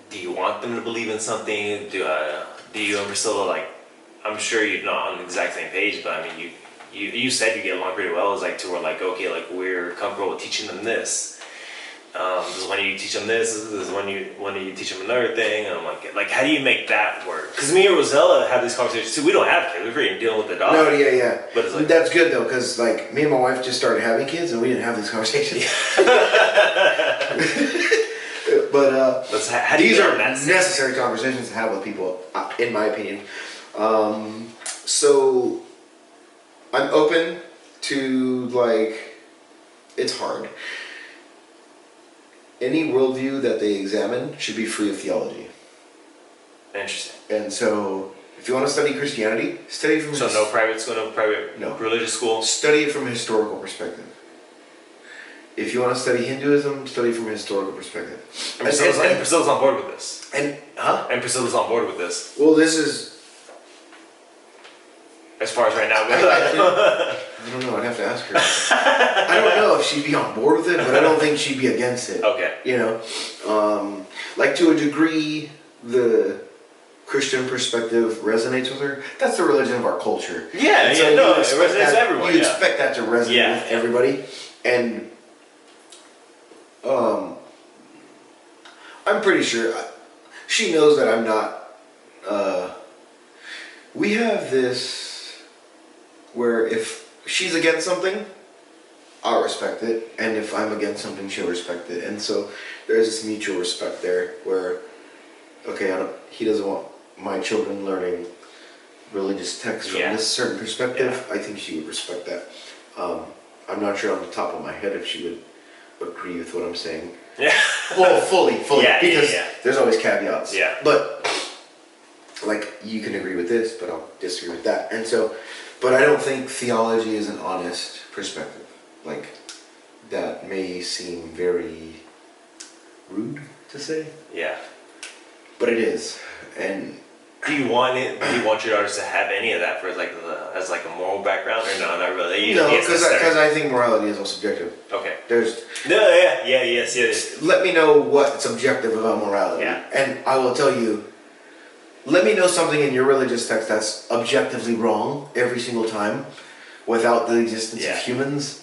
do you want them to believe in something? Do you ever still like? I'm sure you're not on the exact same page, but I mean, you said you get along pretty well. It's like to where like, okay, like we're comfortable with teaching them this. This is when you teach them this. This is when you teach them another thing. And I'm like, how do you make that work? Because me and Rosella have these conversations too. We don't have kids. We're freaking dealing with the dog. No, yeah. But it's like, that's good though, because like me and my wife just started having kids, and we didn't have these conversations. But how do you these are that necessary conversations to have with people, in my opinion. So I'm open to like, it's hard. Any worldview that they examine should be free of theology. Interesting. And so, if you want to study Christianity, study from no private school, no private religious school. Study it from a historical perspective. If you want to study Hinduism, study from a historical perspective. And Priscilla's on board with this. And Priscilla's on board with this. Well, this is. As far as right now goes. I don't know. I'd have to ask her. I don't know if she'd be on board with it, but I don't think she'd be against it. Okay. You know, like to a degree, the Christian perspective resonates with her. That's the religion of our culture. Yeah, it resonates with everyone. You expect that to resonate with everybody, and I'm pretty sure she knows that I'm not. We have this where if she's against something, I'll respect it, and if I'm against something, she'll respect it, and so there's this mutual respect there where, okay, he doesn't want my children learning religious texts from this certain perspective. I think she would respect that. I'm not sure on the top of my head if she would agree with what I'm saying. Yeah. Well, fully, because yeah. there's always caveats. Yeah. But like, you can agree with this, but I'll disagree with that, and so. But I don't think theology is an honest perspective. Like, that may seem very rude to say. Yeah. But it is. And do you want your daughters to have any of that for like as like a moral background, or no, not really? No, because I think morality is all subjective. Okay. Yes. Let me know what's objective about morality, and I will tell you. Let me know something in your religious text that's objectively wrong every single time, without the existence of humans.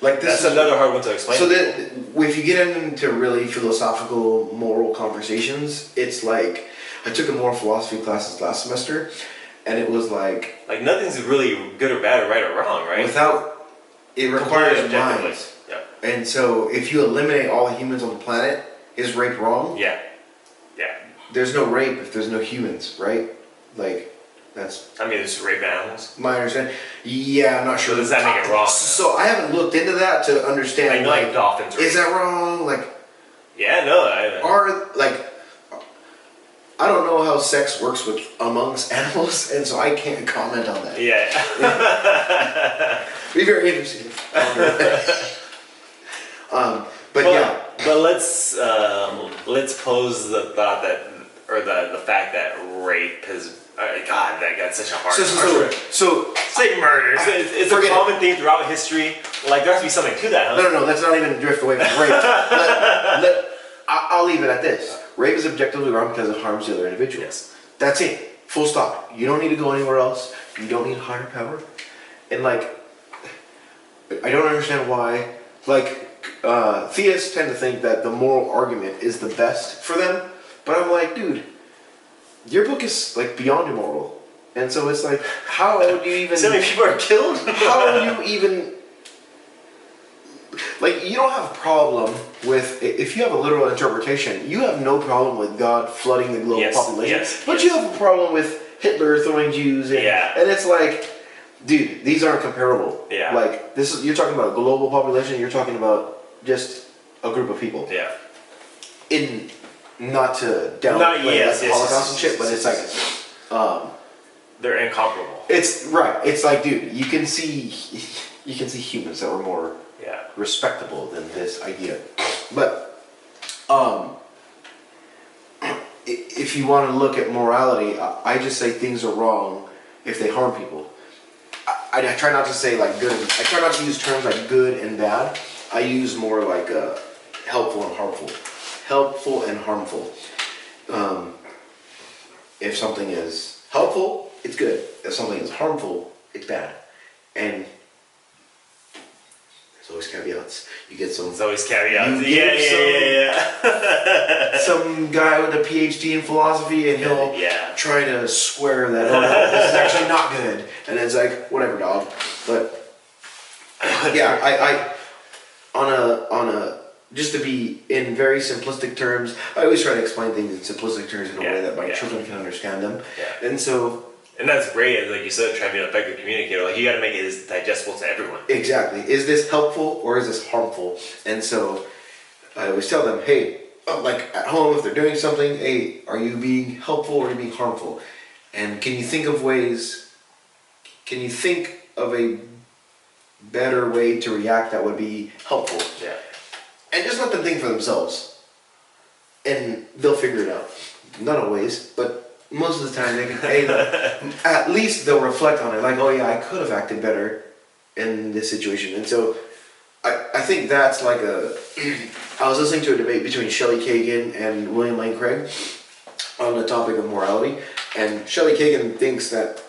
Like this that's another hard one to explain. So that if you get into really philosophical, moral conversations, it's like I took a moral philosophy classes last semester, and it was like nothing's really good or bad or right or wrong, right? Without it requires minds. Yeah. And so if you eliminate all the humans on the planet, is rape wrong? Yeah. Yeah. There's no rape if there's no humans, right? Like, that's I mean, there's rape animals. my understanding. Yeah, I'm not sure. So does that make it wrong? So I haven't looked into that to understand. Like dolphins. Is that wrong? Like, yeah, no. I don't know how sex works with amongst animals, and so I can't comment on that. Yeah. Be very interesting. But yeah. But let's pose the thought that, or the fact that rape has. God, that's such a hard. So say murder. It's a common theme throughout history. Like there has to be something to that, huh? No. Let's not even drift away from rape. I'll leave it at this. Rape is objectively wrong because it harms the other individual. Yes. That's it. Full stop. You don't need to go anywhere else. You don't need a higher power. And like, I don't understand why. Like, theists tend to think that the moral argument is the best for them. But I'm like, dude, your book is like beyond immoral. And so it's like, how would you even... So many people are killed? How would you even... Like, you don't have a problem with, if you have a literal interpretation, you have no problem with God flooding the global population. But you have a problem with Hitler throwing Jews in. Yeah. And it's like, dude, these aren't comparable. Yeah. Like, you're talking about a global population, you're talking about just a group of people. Yeah. Not to downplay the Holocaust and shit, but it's like, they're incomparable. It's right. It's like, dude, you can see humans that were more respectable than this idea. But if you want to look at morality, I just say things are wrong if they harm people. I try not to say like good. I try not to use terms like good and bad. I use more like helpful and harmful. Helpful and harmful. If something is helpful, it's good. If something is harmful, it's bad. And there's always caveats. You get some. There's always caveats. Yeah. Some guy with a PhD in philosophy, and he'll try to square that. Oh, no, this is actually not good. And it's like, whatever, dog. But yeah, I on a just to be in very simplistic terms, I always try to explain things in simplistic terms in a way that my children can understand them. Yeah. And that's great, like you said, trying to be an effective communicator. Like you got to make it as digestible to everyone. Exactly. Is this helpful or is this harmful? And so I always tell them, hey, like at home, if they're doing something, hey, are you being helpful or are you being harmful? And can you think of a better way to react that would be helpful? Yeah. And just let them think for themselves. And they'll figure it out. Not always, but most of the time they can, at least they'll reflect on it. Like, oh yeah, I could have acted better in this situation. And so I think that's like I was listening to a debate between Shelley Kagan and William Lane Craig on the topic of morality. And Shelley Kagan thinks that,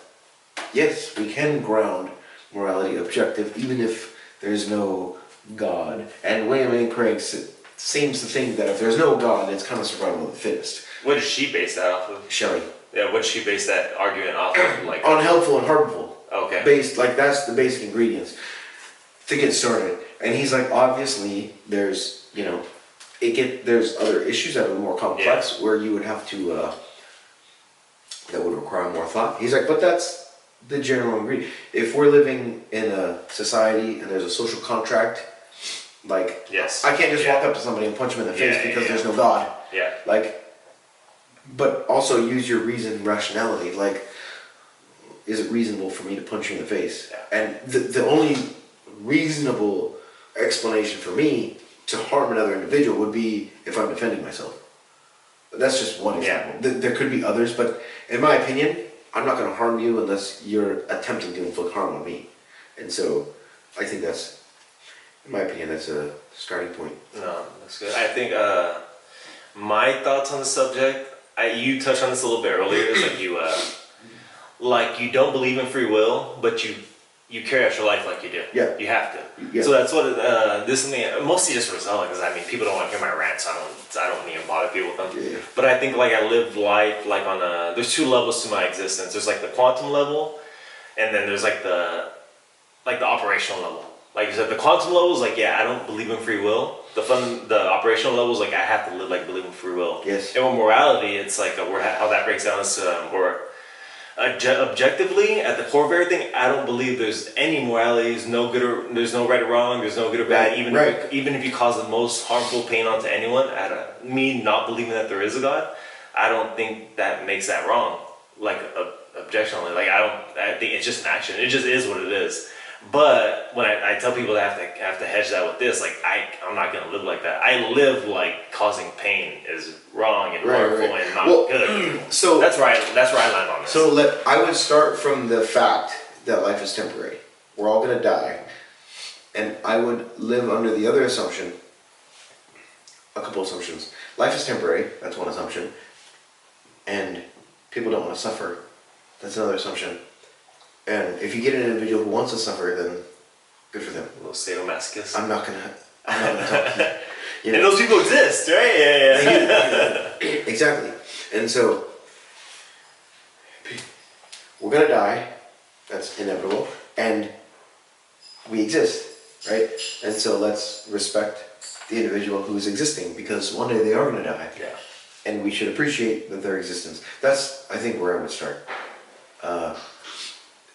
yes, we can ground morality objective even if there's no God. And William Lane Craig seems to think that if there's no God, it's kind of survival of the fittest. What does she base that off of? Shelley. Yeah, what does she base that argument off of? Like on helpful and harmful. Okay. Based, like that's the basic ingredients to get started. And he's like, obviously, there's there's other issues that are more complex where you would have to that would require more thought. He's like, but that's the general ingredient. If we're living in a society and there's a social contract, like I can't just walk up to somebody and punch them in the face because there's no God. Yeah. Like, but also use your reason and rationality. Like, is it reasonable for me to punch you in the face? Yeah. And the only reasonable explanation for me to harm another individual would be if I'm defending myself. But that's just one example. Yeah. There could be others, but in my opinion, I'm not going to harm you unless you're attempting to inflict harm on me. And so I think that's, in my opinion, that's a starting point. No, that's good. I think my thoughts on the subject, you touched on this a little bit earlier. It's like you don't believe in free will, but you carry out your life like you do. Yeah. You have to. Yeah. So that's what this is me. Mostly just for myself, because I mean, people don't want to hear my rants, so I don't even bother people with them. Yeah. But I think like I live life like on there's two levels to my existence. There's like the quantum level, and then there's like the operational level. Like you said, the quantum level is like, I don't believe in free will. the operational levels, like I have to live like believing free will. Yes. And with morality, it's like how that breaks down is objectively at the core of everything. I don't believe there's any morality. There's no good or there's no right or wrong. There's no good or bad. Even if you cause the most harmful pain onto anyone, me not believing that there is a God, I don't think that makes that wrong. Like objectionally, like I think it's just an action. It just is what it is. But when I tell people that have to hedge that with this, like I'm not gonna live like that. I live like causing pain is wrong and harmful and not good. So that's where I land on this. So I would start from the fact that life is temporary. We're all gonna die, and I would live under the other assumption. A couple assumptions. Life is temporary. That's one assumption, and people don't want to suffer. That's another assumption. And if you get an individual who wants to suffer, then good for them. A little sadomasochist. I'm not gonna talk to you. And those people exist, right? Yeah. Exactly. And so we're gonna die. That's inevitable, and we exist, right? And so let's respect the individual who is existing, because one day they are gonna die. Yeah. And we should appreciate their existence. That's, I think, where I would start.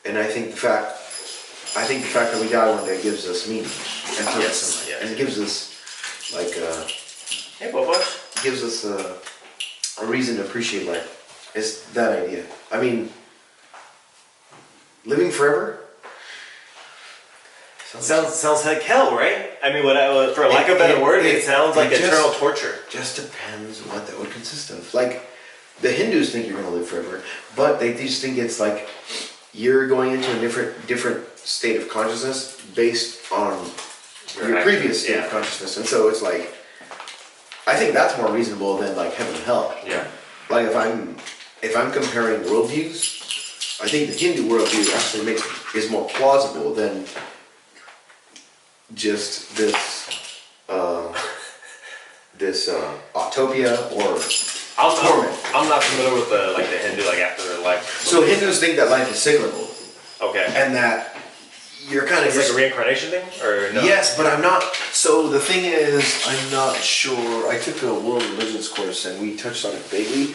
And I think the fact that we die one day gives us meaning and purpose in life, and it gives us like hey, Bobo. Gives us a reason to appreciate life. Is that idea? I mean, living forever sounds like hell, right? I mean, for lack of a better word, it sounds like eternal torture. Just depends what that would consist of. Like the Hindus think you're going to live forever, but they just think it's like you're going into a different state of consciousness based on your previous state of consciousness. And so it's like, I think that's more reasonable than like heaven and hell. Yeah. Like if I'm comparing worldviews, I think the Hindu worldview actually is more plausible than just this autopia or torment. I'm not familiar with the Hindu afterlife. So Hindus think that life is cyclical. Okay. And that you're kind of it's like a reincarnation thing, or no? Yes, but I'm not. So the thing is, I'm not sure. I took a world religions course and we touched on it vaguely,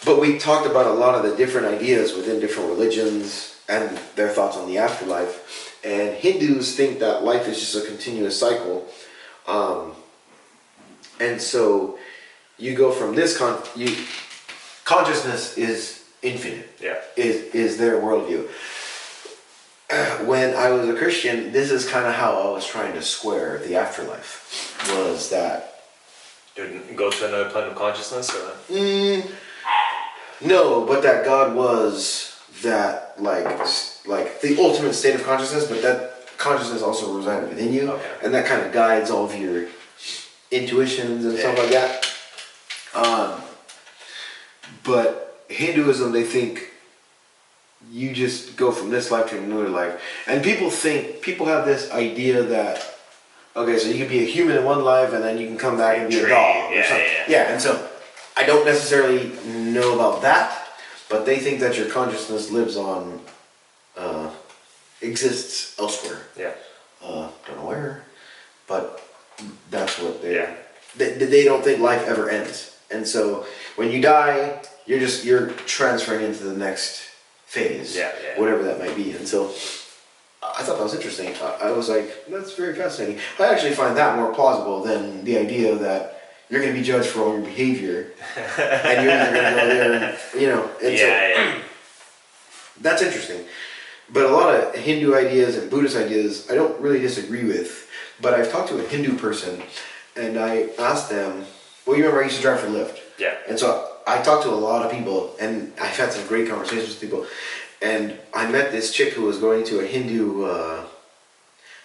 but we talked about a lot of the different ideas within different religions and their thoughts on the afterlife. And Hindus think that life is just a continuous cycle, and so you go from this consciousness is infinite. Yeah. Is their worldview. When I was a Christian, this is kind of how I was trying to square the afterlife. Was that didn't go to another plane of consciousness, or no, but that God was that like the ultimate state of consciousness, but that consciousness also resided within you, and that kind of guides all of your intuitions and stuff like that. But Hinduism, they think you just go from this life to another life, and people have this idea that okay, so you could be a human in one life and then you can come back and be a dog or something. Yeah, and so I don't necessarily know about that, but they think that your consciousness lives on, exists elsewhere. Yeah. Don't know where, but that's what they don't think life ever ends. And so when you die, you're transferring into the next phase, whatever that might be. And so I thought that was interesting. I was like, that's very fascinating. I actually find that more plausible than the idea that you're going to be judged for all your behavior, and you're either going to go there, and so that's interesting. But a lot of Hindu ideas and Buddhist ideas, I don't really disagree with. But I've talked to a Hindu person, and I asked them, well, you remember I used to drive for Lyft. Yeah. And so I talked to a lot of people, and I've had some great conversations with people. And I met this chick who was going to a Hindu, I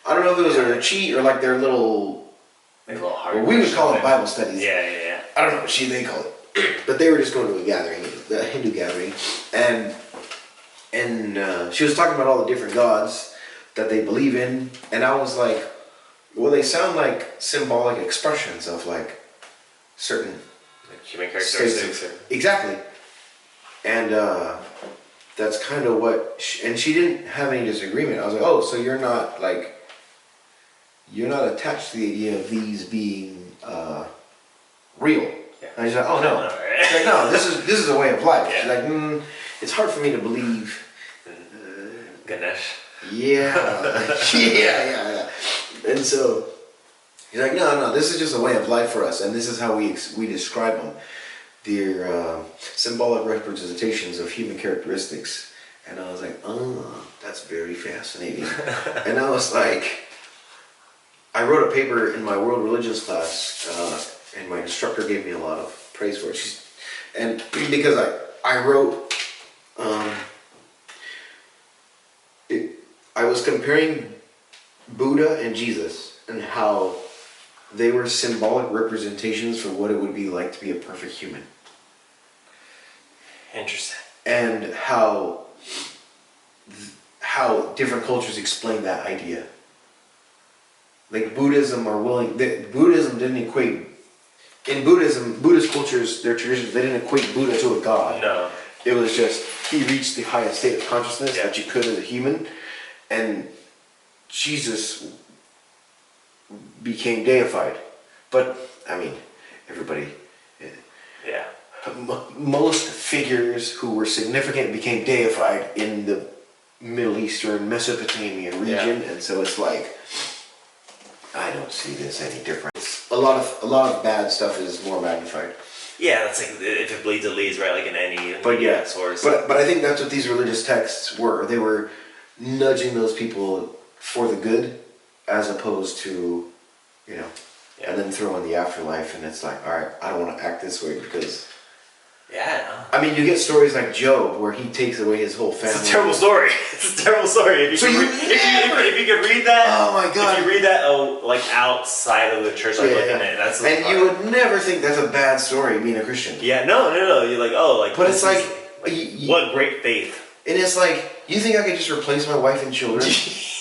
don't know if it was a retreat or like their little, well, we would call it Bible studies. Yeah. I don't know what they call it. But they were just going to a gathering, a Hindu gathering. And she was talking about all the different gods that they believe in. And I was like, well, they sound like symbolic expressions of like certain human characteristics. Exactly. And that's kind of what, and she didn't have any disagreement. I was like, oh, so you're not like, you're not attached to the idea of these being real. Yeah. And he's like, oh no. She's like, no, this is a way of life. Yeah. She's like, it's hard for me to believe. Ganesh. Yeah. yeah. And so he's like, no, this is just a way of life for us, and this is how we describe them. They're symbolic representations of human characteristics. And I was like, oh, that's very fascinating. And I was like, I wrote a paper in my world religions class, and my instructor gave me a lot of praise for it. And because I wrote, I was comparing Buddha and Jesus and how they were symbolic representations for what it would be like to be a perfect human. Interesting. And how different cultures explain that idea. Like Buddhism didn't equate, in Buddhist cultures, their traditions, they didn't equate Buddha to a god. No. It was just, he reached the highest state of consciousness that you could as a human, and Jesus became deified. But, I mean, everybody... Yeah. Most figures who were significant became deified in the Middle Eastern, Mesopotamian region, and so it's like, I don't see this any different. A lot of bad stuff is more magnified. Yeah, that's like, if it bleeds, it leads, right? Like in any source. But I think that's what these religious texts were. They were nudging those people for the good, as opposed to, and then throw in the afterlife, and it's like, all right, I don't want to act this way because... Yeah. I mean, you get stories like Job, where he takes away his whole family. It's a terrible story. It's a terrible story. If you could read that, oh my god! If you read that, like outside of the church, like looking at it, that's. And you would never think that's a bad story, being a Christian. Yeah, no. You're like, oh, like. But it's like, what great faith. And it's like, you think I could just replace my wife and children?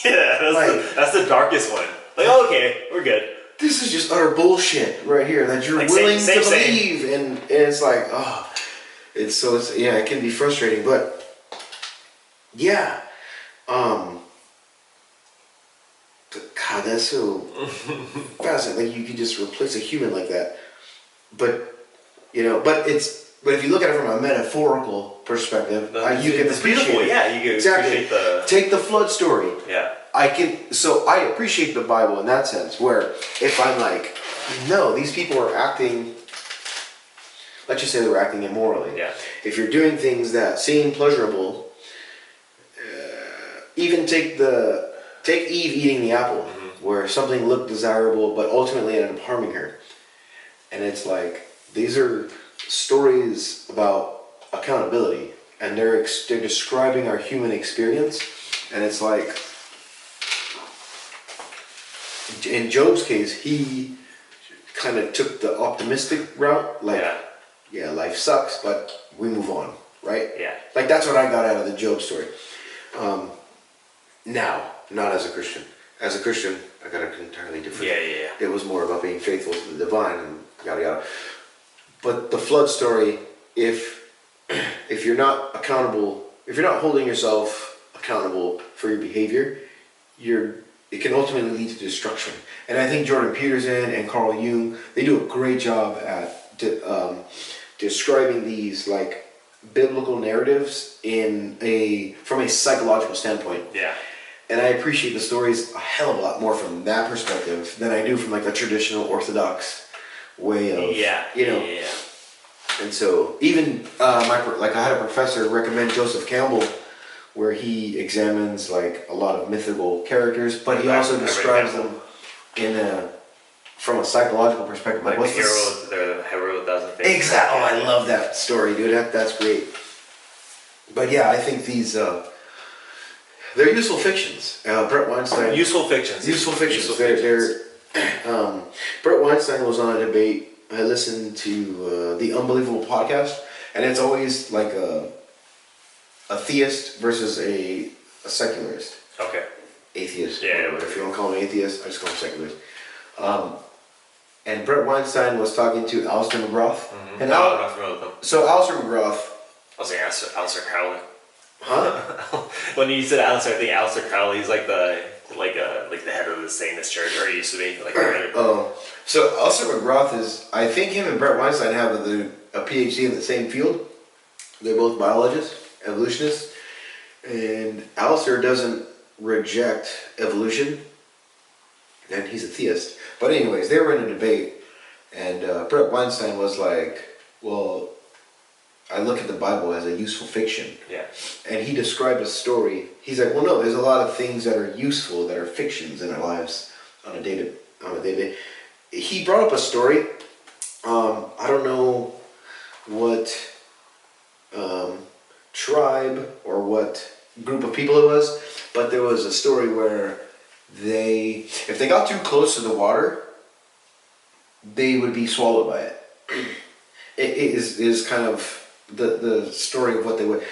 Yeah, that's the darkest one. Like, oh, okay, we're good. This is just utter bullshit right here that you're willing to believe, and it's like, oh. It can be frustrating, but yeah, God, that's so fascinating. Like, you could just replace a human like that, but if you look at it from a metaphorical perspective, you can appreciate it. Yeah, you can appreciate take the flood story. Yeah, I appreciate the Bible in that sense, where if I'm like, no, these people are acting. Let's just say they were acting immorally. Yeah. If you're doing things that seem pleasurable, even take Eve eating the apple, where something looked desirable, but ultimately ended up harming her. And it's like, these are stories about accountability, and they're describing our human experience, and it's like, in Job's case, he kind of took the optimistic route, like. Yeah, life sucks, but we move on, right? Yeah. Like, that's what I got out of the Job story. Now, not as a Christian. As a Christian, I got an entirely different... Yeah. It was more about being faithful to the divine and yada yada. But the flood story, if you're not accountable, if you're not holding yourself accountable for your behavior, it can ultimately lead to destruction. And I think Jordan Peterson and Carl Jung, they do a great job at describing these like biblical narratives from a psychological standpoint. Yeah. And I appreciate the stories a hell of a lot more from that perspective than I do from like the traditional Orthodox way of Yeah. And so even I had a professor recommend Joseph Campbell, where he examines like a lot of mythical characters, but he also describes them from a psychological perspective. Like the hero doesn't think. Exactly. Oh, I love that story, dude. That's great. But yeah, I think these they're useful fictions. Brett Weinstein. Useful fictions. Brett Weinstein was on a debate. I listened to the Unbelievable podcast, and it's always like a theist versus a secularist. Okay. Atheist. Yeah. If you want to call him atheist, I just call him secularist. And Brett Weinstein was talking to Alistair McGrath. Mm-hmm. And not familiar with them. So Alistair McGrath. I was like Alistair Crowley. Huh? When you said Alistair, I think Alistair Crowley, he's like the like the head of the Satanist church, or he used to be like. Oh, so Alistair McGrath is. I think him and Brett Weinstein have a PhD in the same field. They're both biologists, evolutionists, and Alistair doesn't reject evolution, and he's a theist. But anyways, they were in a debate, and Brett Weinstein was like, "Well, I look at the Bible as a useful fiction." Yeah. And he described a story. He's like, "Well, no, there's a lot of things that are useful, that are fictions in our lives on a day-to-day." He brought up a story. I don't know what tribe or what group of people it was, but there was a story where if they got too close to the water, they would be swallowed by it. It is kind of the story of what they would.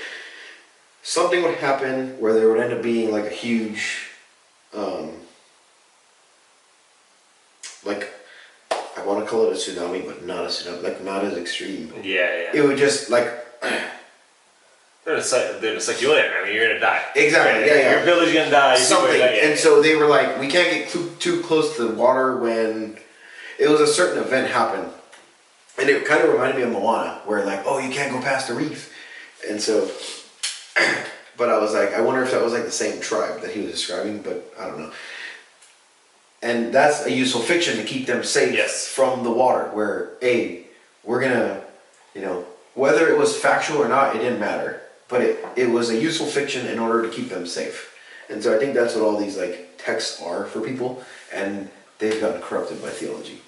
Something would happen where there would end up being like a huge, like, I want to call it a tsunami, but not a tsunami, like not as extreme. Yeah. It would just like. They're just like you in. I mean, you're gonna die. Exactly. Yeah. Your village is gonna die. Something. And so they were like, we can't get too close to the water when it was a certain event happened. And it kind of reminded me of Moana, where like, oh, you can't go past the reef. And so, but I was like, I wonder if that was like the same tribe that he was describing, but I don't know. And that's a useful fiction to keep them safe from the water, where, we're gonna, whether it was factual or not, it didn't matter. But it was a useful fiction in order to keep them safe. And so I think that's what all these like texts are for people, and they've gotten corrupted by theology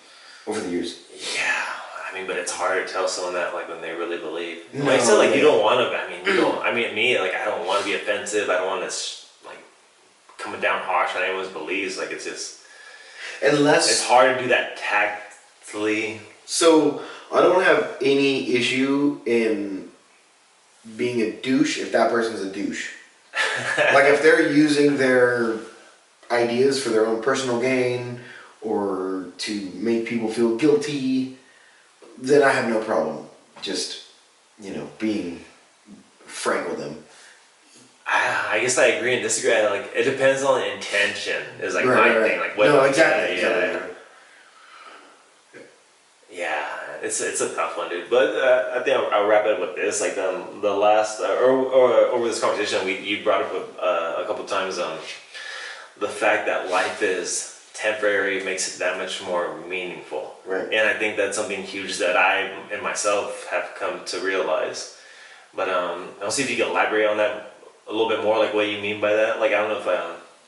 over the years. Yeah. I mean, but it's hard to tell someone that like when they really believe. No, like I said, like you don't want to. I mean, you don't. I mean, me, like I don't want to be offensive. I don't want to like coming down harsh on anyone's beliefs. Like it's just it's hard to do that tactfully. So I don't have any issue in being a douche if that person's a douche. Like if they're using their ideas for their own personal gain or to make people feel guilty, then I have no problem just, being frank with them. I guess I agree and disagree. Like it depends on the intention. Is like Right. thing. Like what? No, exactly. Yeah, it's a tough one, dude. But I think I'll wrap it up with this. Like the last or over this conversation, you brought up a couple times the fact that life is temporary makes it that much more meaningful. Right. And I think that's something huge that I and myself have come to realize. But I'll see if you can elaborate on that a little bit more, like what you mean by that. Like I don't know if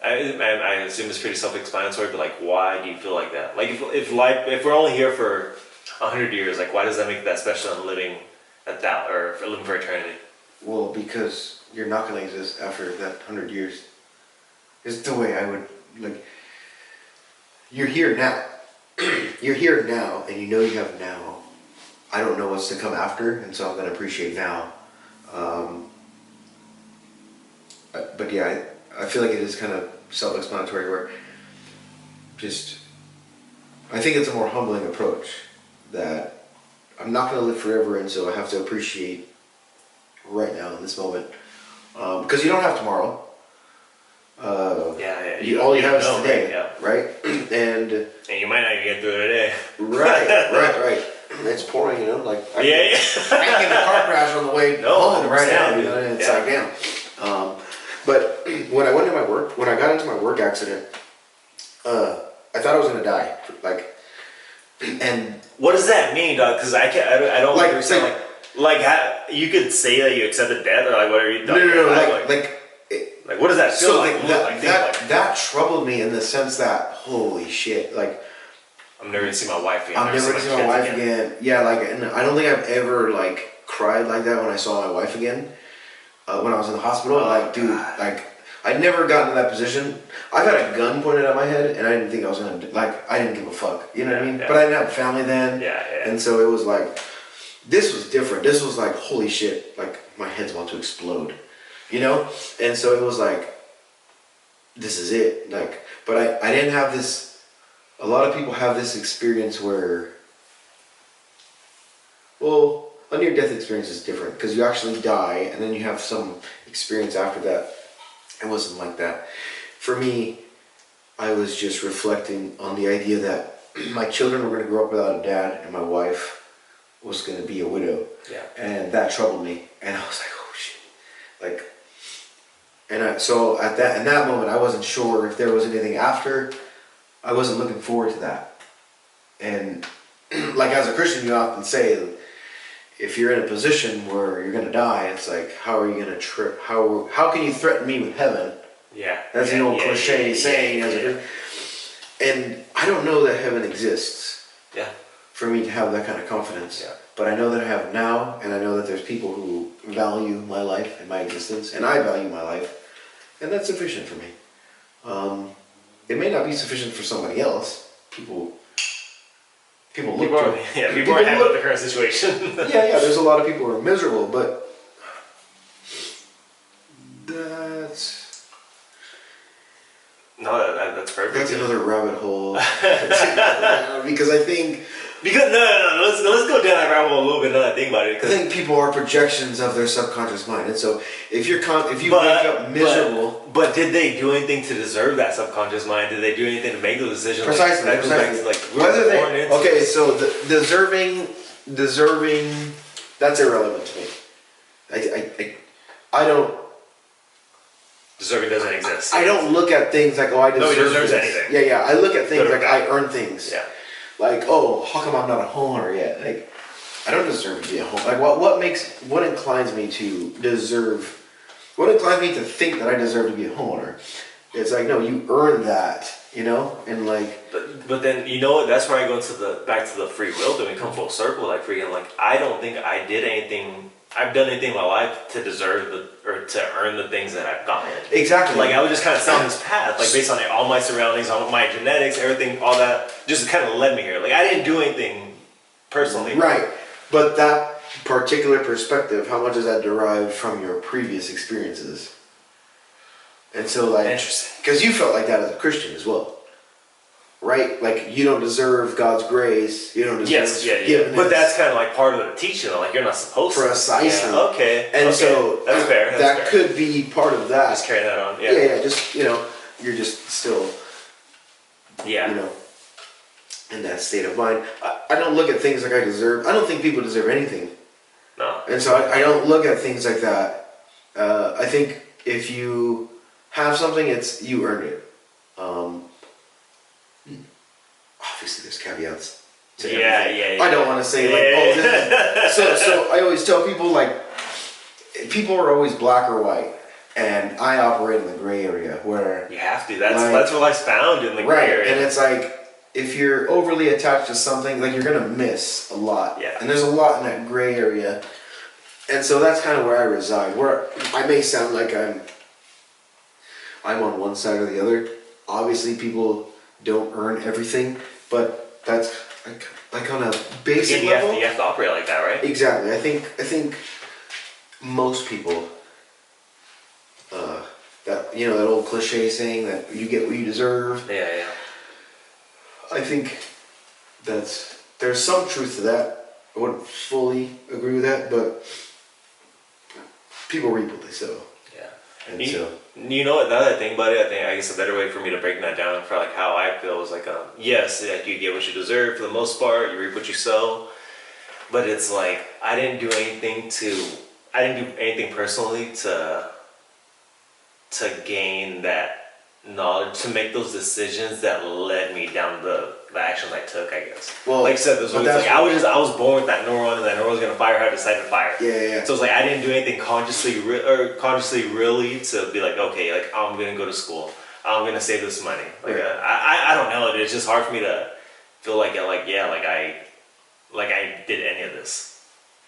I assume it's pretty self-explanatory, but like why do you feel like that? Like if we're only here for 100 years, like why does that make that special than living at that or for living for eternity? Well, because you're not going to exist after that 100 years. It's the way I would like. You're here now. You're here now, and you have now. I don't know what's to come after, and so I'm going to appreciate now. But yeah, I feel like it is kind of self-explanatory where I think it's a more humbling approach that I'm not going to live forever, and so I have to appreciate right now in this moment. Because you don't have tomorrow. All you have is today, right? And you might not even get through the day. Right. It's pouring, like I can get a car crash on the way home right now, it's like damn. But when I got into my work accident, I thought I was gonna die. Like, and what does that mean, dog? Because I don't understand. Like you could say that you accepted death, or like what are you? No. Like what does that feel like? That troubled me in the sense that holy shit, like I'm never gonna see my wife again. I'm never gonna see my wife again. Yeah, like, and I don't think I've ever like cried like that when I saw my wife again. When I was in the hospital, I'd never gotten to that position. I've had a gun pointed at my head, and I didn't think I was gonna I didn't give a fuck. You know what I mean? Yeah. But I didn't have a family then. Yeah. And so it was like, this was different. This was like, holy shit! Like my head's about to explode. And so it was like, this is it. Like, but I didn't have this. A lot of people have this experience where, well, a near-death experience is different because you actually die and then you have some experience after that. It wasn't like that. For me, I was just reflecting on the idea that my children were going to grow up without a dad, and my wife was going to be a widow. Yeah. And that troubled me, and I was like, oh shit, like, so at that moment, I wasn't sure if there was anything after. I wasn't looking forward to that, and like as a Christian, you often say, if you're in a position where you're going to die, it's like, how are you going to how can you threaten me with heaven? Yeah. That's an old cliche saying. And I don't know that heaven exists. Yeah. For me to have that kind of confidence. Yeah. But I know that I have now, and I know that there's people who value my life and my existence, and I value my life, and that's sufficient for me. It may not be sufficient for somebody else. People are happy with the current situation. yeah, there's a lot of people who are miserable, but that's perfect. That's another rabbit hole. Because I think let's go down that rabbit hole a little bit. Now that I think about it, I think people are projections of their subconscious mind, and so if you wake up miserable, but did they do anything to deserve that subconscious mind? Did they do anything to make those decisions? Precisely. Whether they so the deserving, that's irrelevant to me. I don't. Deserving doesn't exist. I don't look at things like, I deserve. Nobody deserves anything. Yeah. I look at things like I earn things. Yeah. Like, how come I'm not a homeowner yet? Like, I don't deserve to be a home. Like, what inclines me to deserve? What inclines me to think that I deserve to be a homeowner? It's like, no, you earned that, and like. But then what? That's where I go into back to the free will. Then we come full circle, like freaking, like I don't think I did anything. I've done anything in my life to deserve or to earn the things that I've gotten. Exactly. Like I was just kind of on this path, like based on all my surroundings, on my genetics, everything, all that, just kind of led me here. Like I didn't do anything personally. Right. But that particular perspective, how much is that derived from your previous experiences? And so, like, interesting, because you felt like that as a Christian as well. Right? Like, you don't deserve God's grace. You don't deserve forgiveness. But that's kind of like part of the teaching. Like, you're not supposed to. Precisely. Yeah, okay. And so, that's fair. That could be part of that. Just carry that on. Yeah. Yeah, just, you're just still, yeah. In that state of mind. I don't look at things like I deserve. I don't think people deserve anything. No. And so I don't look at things like that. I think if you have something, you earned it. Obviously, there's caveats. Yeah. I don't want to say so I always tell people people are always black or white, and I operate in the gray area where you have to. That's what life's found in the gray area. And it's like if you're overly attached to something, like you're gonna miss a lot. Yeah. And there's a lot in that gray area, and so that's kind of where I reside. Where I may sound like I'm on one side or the other. Obviously, people don't earn everything, but that's like on a basic level. You have to operate like that, right? Exactly. I think most people, that that old cliche saying that you get what you deserve. Yeah. I think there's some truth to that. I wouldn't fully agree with that, but people reap what they sow. Yeah. And so. Another thing about it, I guess a better way for me to break that down for like how I feel is like, yes, like you get what you deserve for the most part, you reap what you sow, but it's like I didn't do anything personally to gain that knowledge, to make those decisions that led me down the actions I took, I guess. Well, like I said, I was born with that neuron, and that neuron was gonna fire how I decided to fire. Yeah. So it's like I didn't do anything consciously really to be like, okay, like I'm gonna go to school, I'm gonna save this money. Like I don't know, it's just hard for me to feel like I did any of this.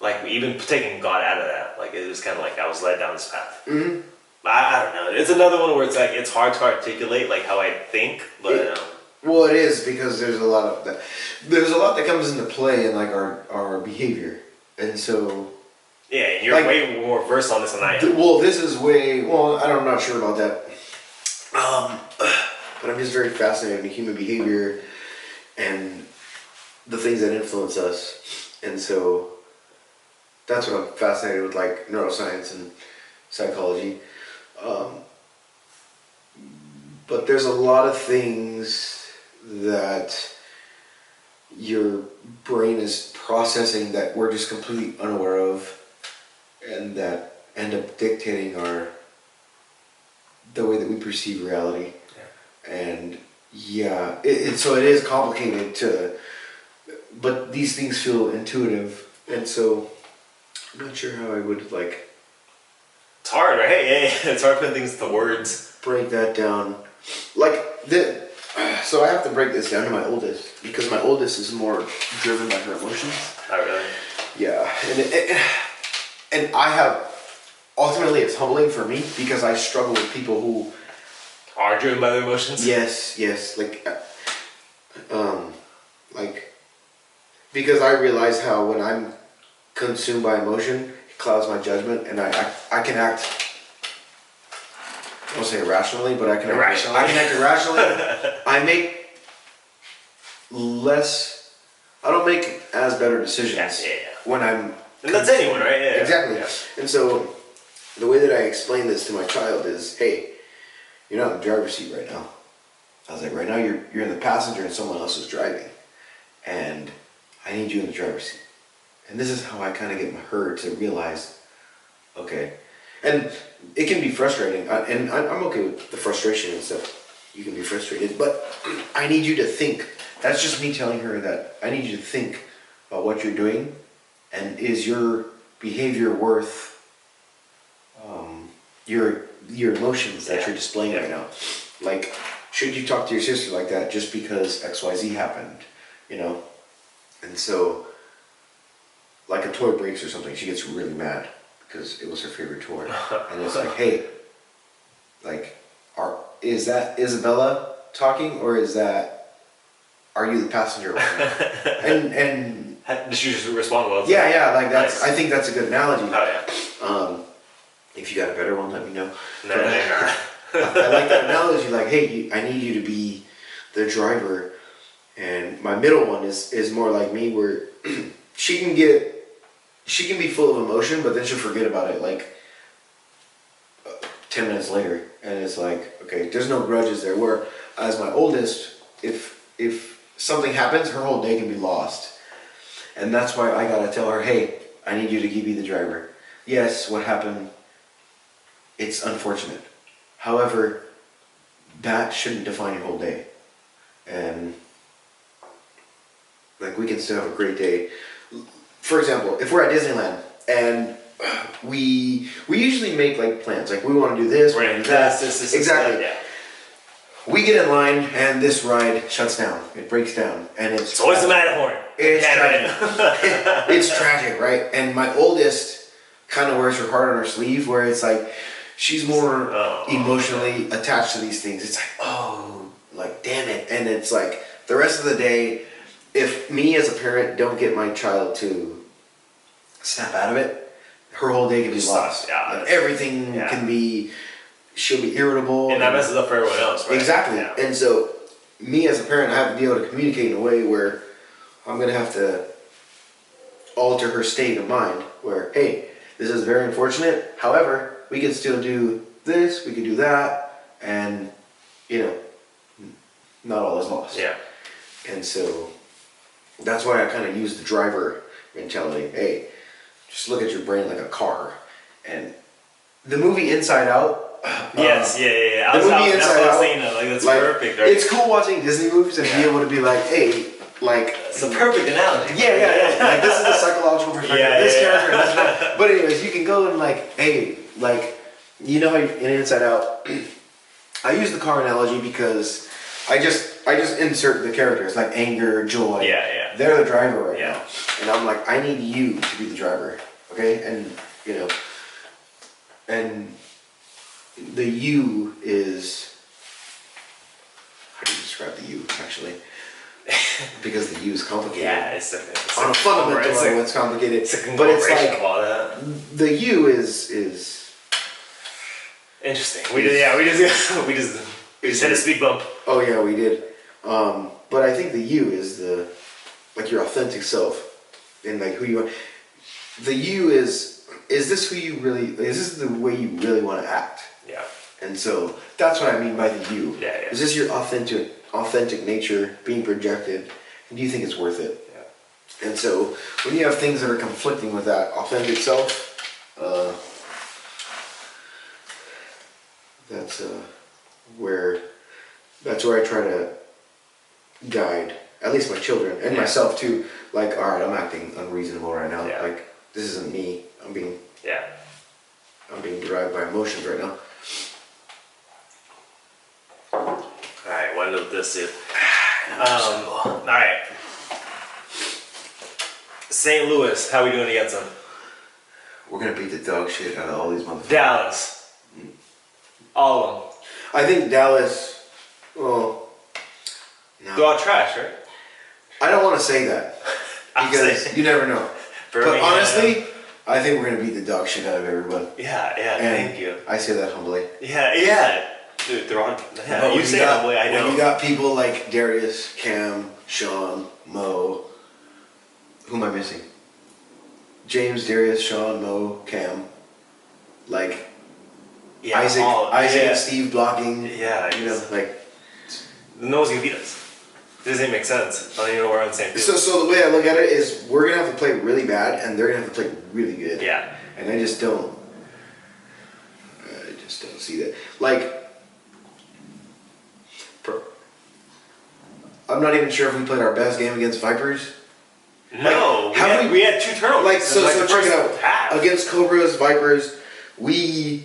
Like even taking God out of that, like it was kind of like I was led down this path. Mm-hmm. I don't know. It's another one where it's like it's hard to articulate like how I think, but. Well, it is because there's a lot of that. There's a lot that comes into play in like our behavior, and so. Yeah, and you're way more versed on this than I am. Well, this is I'm not sure about that. But I'm just very fascinated in human behavior and the things that influence us, and so that's what I'm fascinated with, like neuroscience and psychology. But there's a lot of things that your brain is processing that we're just completely unaware of, and that end up dictating the way that we perceive reality. Yeah. And yeah, so it is complicated but these things feel intuitive, and so I'm not sure how I would like. It's hard, right? Yeah, it's hard putting things to words. Break that down, so I have to break this down to my oldest, because my oldest is more driven by her emotions. Oh, really? Yeah, and I have, ultimately it's humbling for me because I struggle with people who Are driven by their emotions? yes, because I realize how when I'm consumed by emotion, it clouds my judgment, and I can act, I won't say irrationally, but I can Irrationally. act irrationally. I don't make as better decisions Yeah. when I'm. And that's anyone, right? Yeah. Exactly. Yeah. And so the way that I explain this to my child is, hey, you're not in the driver's seat right now. I was like, right now you're in the passenger and someone else is driving, and I need you in the driver's seat. And this is how I kind of get her to realize, okay. And it can be frustrating, and I'm okay with the frustration and stuff. You can be frustrated, but I need you to think. That's just me telling her that I need you to think about what you're doing, and is your behavior worth your emotions that you're displaying right now? Like, should you talk to your sister like that just because XYZ happened, you know? And so, like a toy breaks or something, she gets really mad because it was her favorite toy. And it's like, hey, like, is that Isabella talking, or are you the passenger right now? and Did she just respond well? yeah, like that's, Nice. I think that's a good analogy. Oh, yeah. If you got a better one, let me know. No. I like that analogy, like, hey, I need you to be the driver. And my middle one is more like me, where she can be full of emotion, but then she'll forget about it like 10 minutes later. And it's like, okay, there's no grudges there. Where as my oldest, if something happens, her whole day can be lost. And that's why I gotta tell her, hey, I need you to be the driver. Yes, what happened, it's unfortunate. However, that shouldn't define your whole day. And like, we can still have a great day. For example, if we're at Disneyland and we usually make like plans, like we want to do this, We're we're gonna do that. do this, Exactly. yeah. We get in line and this ride shuts down. It breaks down, and It's always the Matterhorn. It's Canada. tragic. It's tragic, right? And my oldest kind of wears her heart on her sleeve, where it's like she's more emotionally attached to these things. It's like, oh, like, damn it. And it's like the rest of the day, if me as a parent don't get my child to snap out of it, her whole day can be lost. Yeah, like, everything can be, she'll be irritable. And that messes up for everyone else, right? Exactly. Yeah. And so, me as a parent, I have to be able to communicate in a way where I'm going to have to alter her state of mind, where, hey, this is very unfortunate. However, we can still do this, we can do that, and, not all is lost. Yeah. And so, that's why I kind of use the driver mentality. Hey, just look at your brain like a car. And the movie Inside Out. Yes, yeah. The movie that's Inside what I was Out, saying. Like, that's perfect, right? It's cool watching Disney movies and be able to be like, hey, like. It's a perfect analogy. Yeah. Like, this is the psychological perspective of this character. And this one. But anyways, you can go and like, hey, like, how in Inside Out, I use the car analogy because I just insert the characters, like anger, joy. Yeah. They're the driver right Yeah. now. And I'm like, I need you to be the driver. Okay? And, and the you is, how do you describe the you, actually? Because the you is complicated. Yeah, it's on a fundamental level, it's complicated. It's a but it's conglomeration like, of all that. the you is Interesting. We just hit a speed bump. oh yeah, we did. But I think the you is your authentic self, and like who you are. The you is this who you really, is this the way you really want to act? Yeah. And so that's what I mean by the you. Yeah, yeah. Is this your authentic nature being projected? And do you think it's worth it? Yeah. And so when you have things that are conflicting with that authentic self, that's where I try to guide at least my children and myself too. Like, all right, I'm acting unreasonable right now. Yeah. Like, this isn't me. I'm being derived by emotions right now. Alright, what did this do? Alright. St. Louis, how are we doing against them? We're gonna beat the dog shit out of all these motherfuckers. Dallas. All of them. I think Dallas. Well, no. They're all trash, right? I don't want to say that because you never know. But honestly, I think we're gonna beat the dog shit out of everyone. Yeah, And thank you. I say that humbly. Yeah. Dude, they're on. Yeah, But you say it humbly, I know. When you got people like Darius, Cam, Sean, Mo, who am I missing? James, Darius, Sean, Mo, Cam, like Isaac and Steve blocking. Yeah, you know, like no one's gonna beat us. It doesn't make sense. I don't even know we're on the same field. So the way I look at it is, we're gonna have to play really bad, and they're gonna have to play really good. Yeah. And I just don't see that. Like, I'm not even sure if we played our best game against Vipers. No, Like, we had 2 turnovers. Like, so check it out. Half. Against Cobras, Vipers, we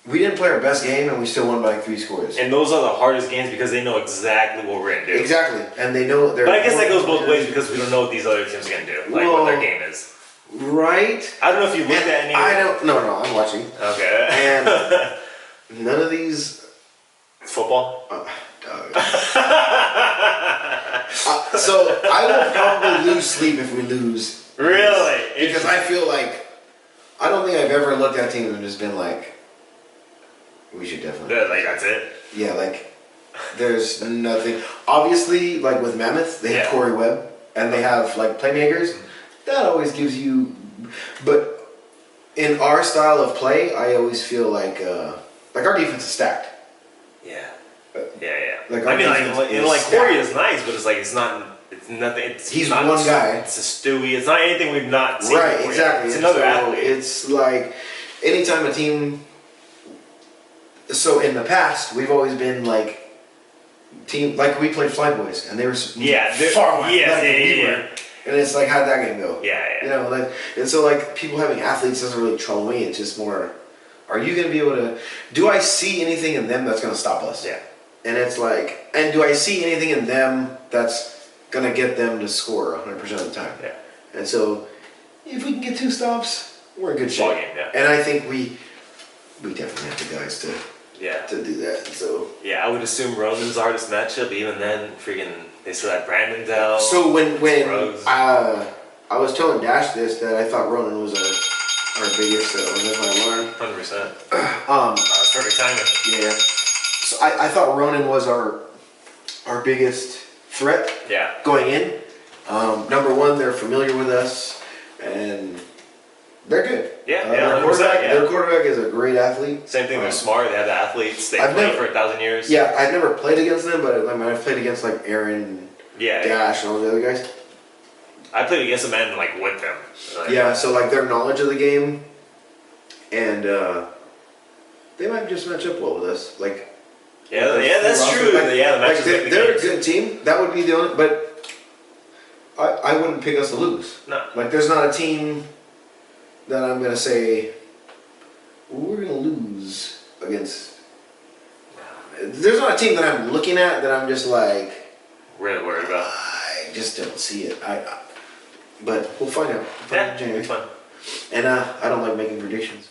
didn't play our best game, and we still won by 3 scores. And those are the hardest games because they know exactly what we're gonna do. Exactly, and they know they're. But I guess that goes both ways because we don't know what these other teams are gonna do, like what their game is. Right. I don't know if you looked at any. I don't. No, I'm watching. Okay. And none of these. Football. So I will probably lose sleep if we lose. Really? Because I feel like, I don't think I've ever looked at a team and just been like, we should definitely. Like that's it. Yeah, like there's nothing. Obviously, like with Mammoth, they have Corey Webb and they have like playmakers. That always gives you. But in our style of play, I always feel like our defense is stacked. Yeah. Like, I mean, like Corey stacked. is nice, but it's like it's nothing. He's not one guy. It's a Stewie. It's not anything we've not seen. Right, before exactly. It's another so athlete. It's like anytime a team. So in the past, we've always been like team, like we played Fly Boys, and they were far more athletic than we were. And it's like, how'd that game go? Yeah. You know, like, and so like people having athletes doesn't really trouble me. It's just more, are you going to be able to? Do I see anything in them that's going to stop us? Yeah. And it's like, and do I see anything in them that's going to get them to score 100% of the time? Yeah. And so, if we can get 2 stops, we're in good shape. Ball game, yeah. And I think we definitely have the guys to do that. So I would assume Ronan's the hardest matchup. Even then, freaking, they still had Brandon Dell. So when I was telling Dash this, that I thought Ronan was our biggest. That's my alarm. 100%. It's perfect timing. Yeah. So I thought Ronan was our biggest threat. Yeah. Going in. Number one, they're familiar with us, and they're good. Their quarterback is a great athlete. Same thing. They're smart. They have the athletes. They played for 1,000 years. Yeah, I've never played against them, but I've played against like Aaron, Dash, and all the other guys. I played against them and like with them. So like their knowledge of the game, and they might just match up well with us. Like. That's true. Like, the matches. They're a good team. That would be the only. But I wouldn't pick us to lose. No. Like there's not a team that I'm gonna say we're gonna lose against. There's not a team that I'm looking at that I'm just like really worried about. I just don't see it. But we'll find out. It's fun. And I don't like making predictions.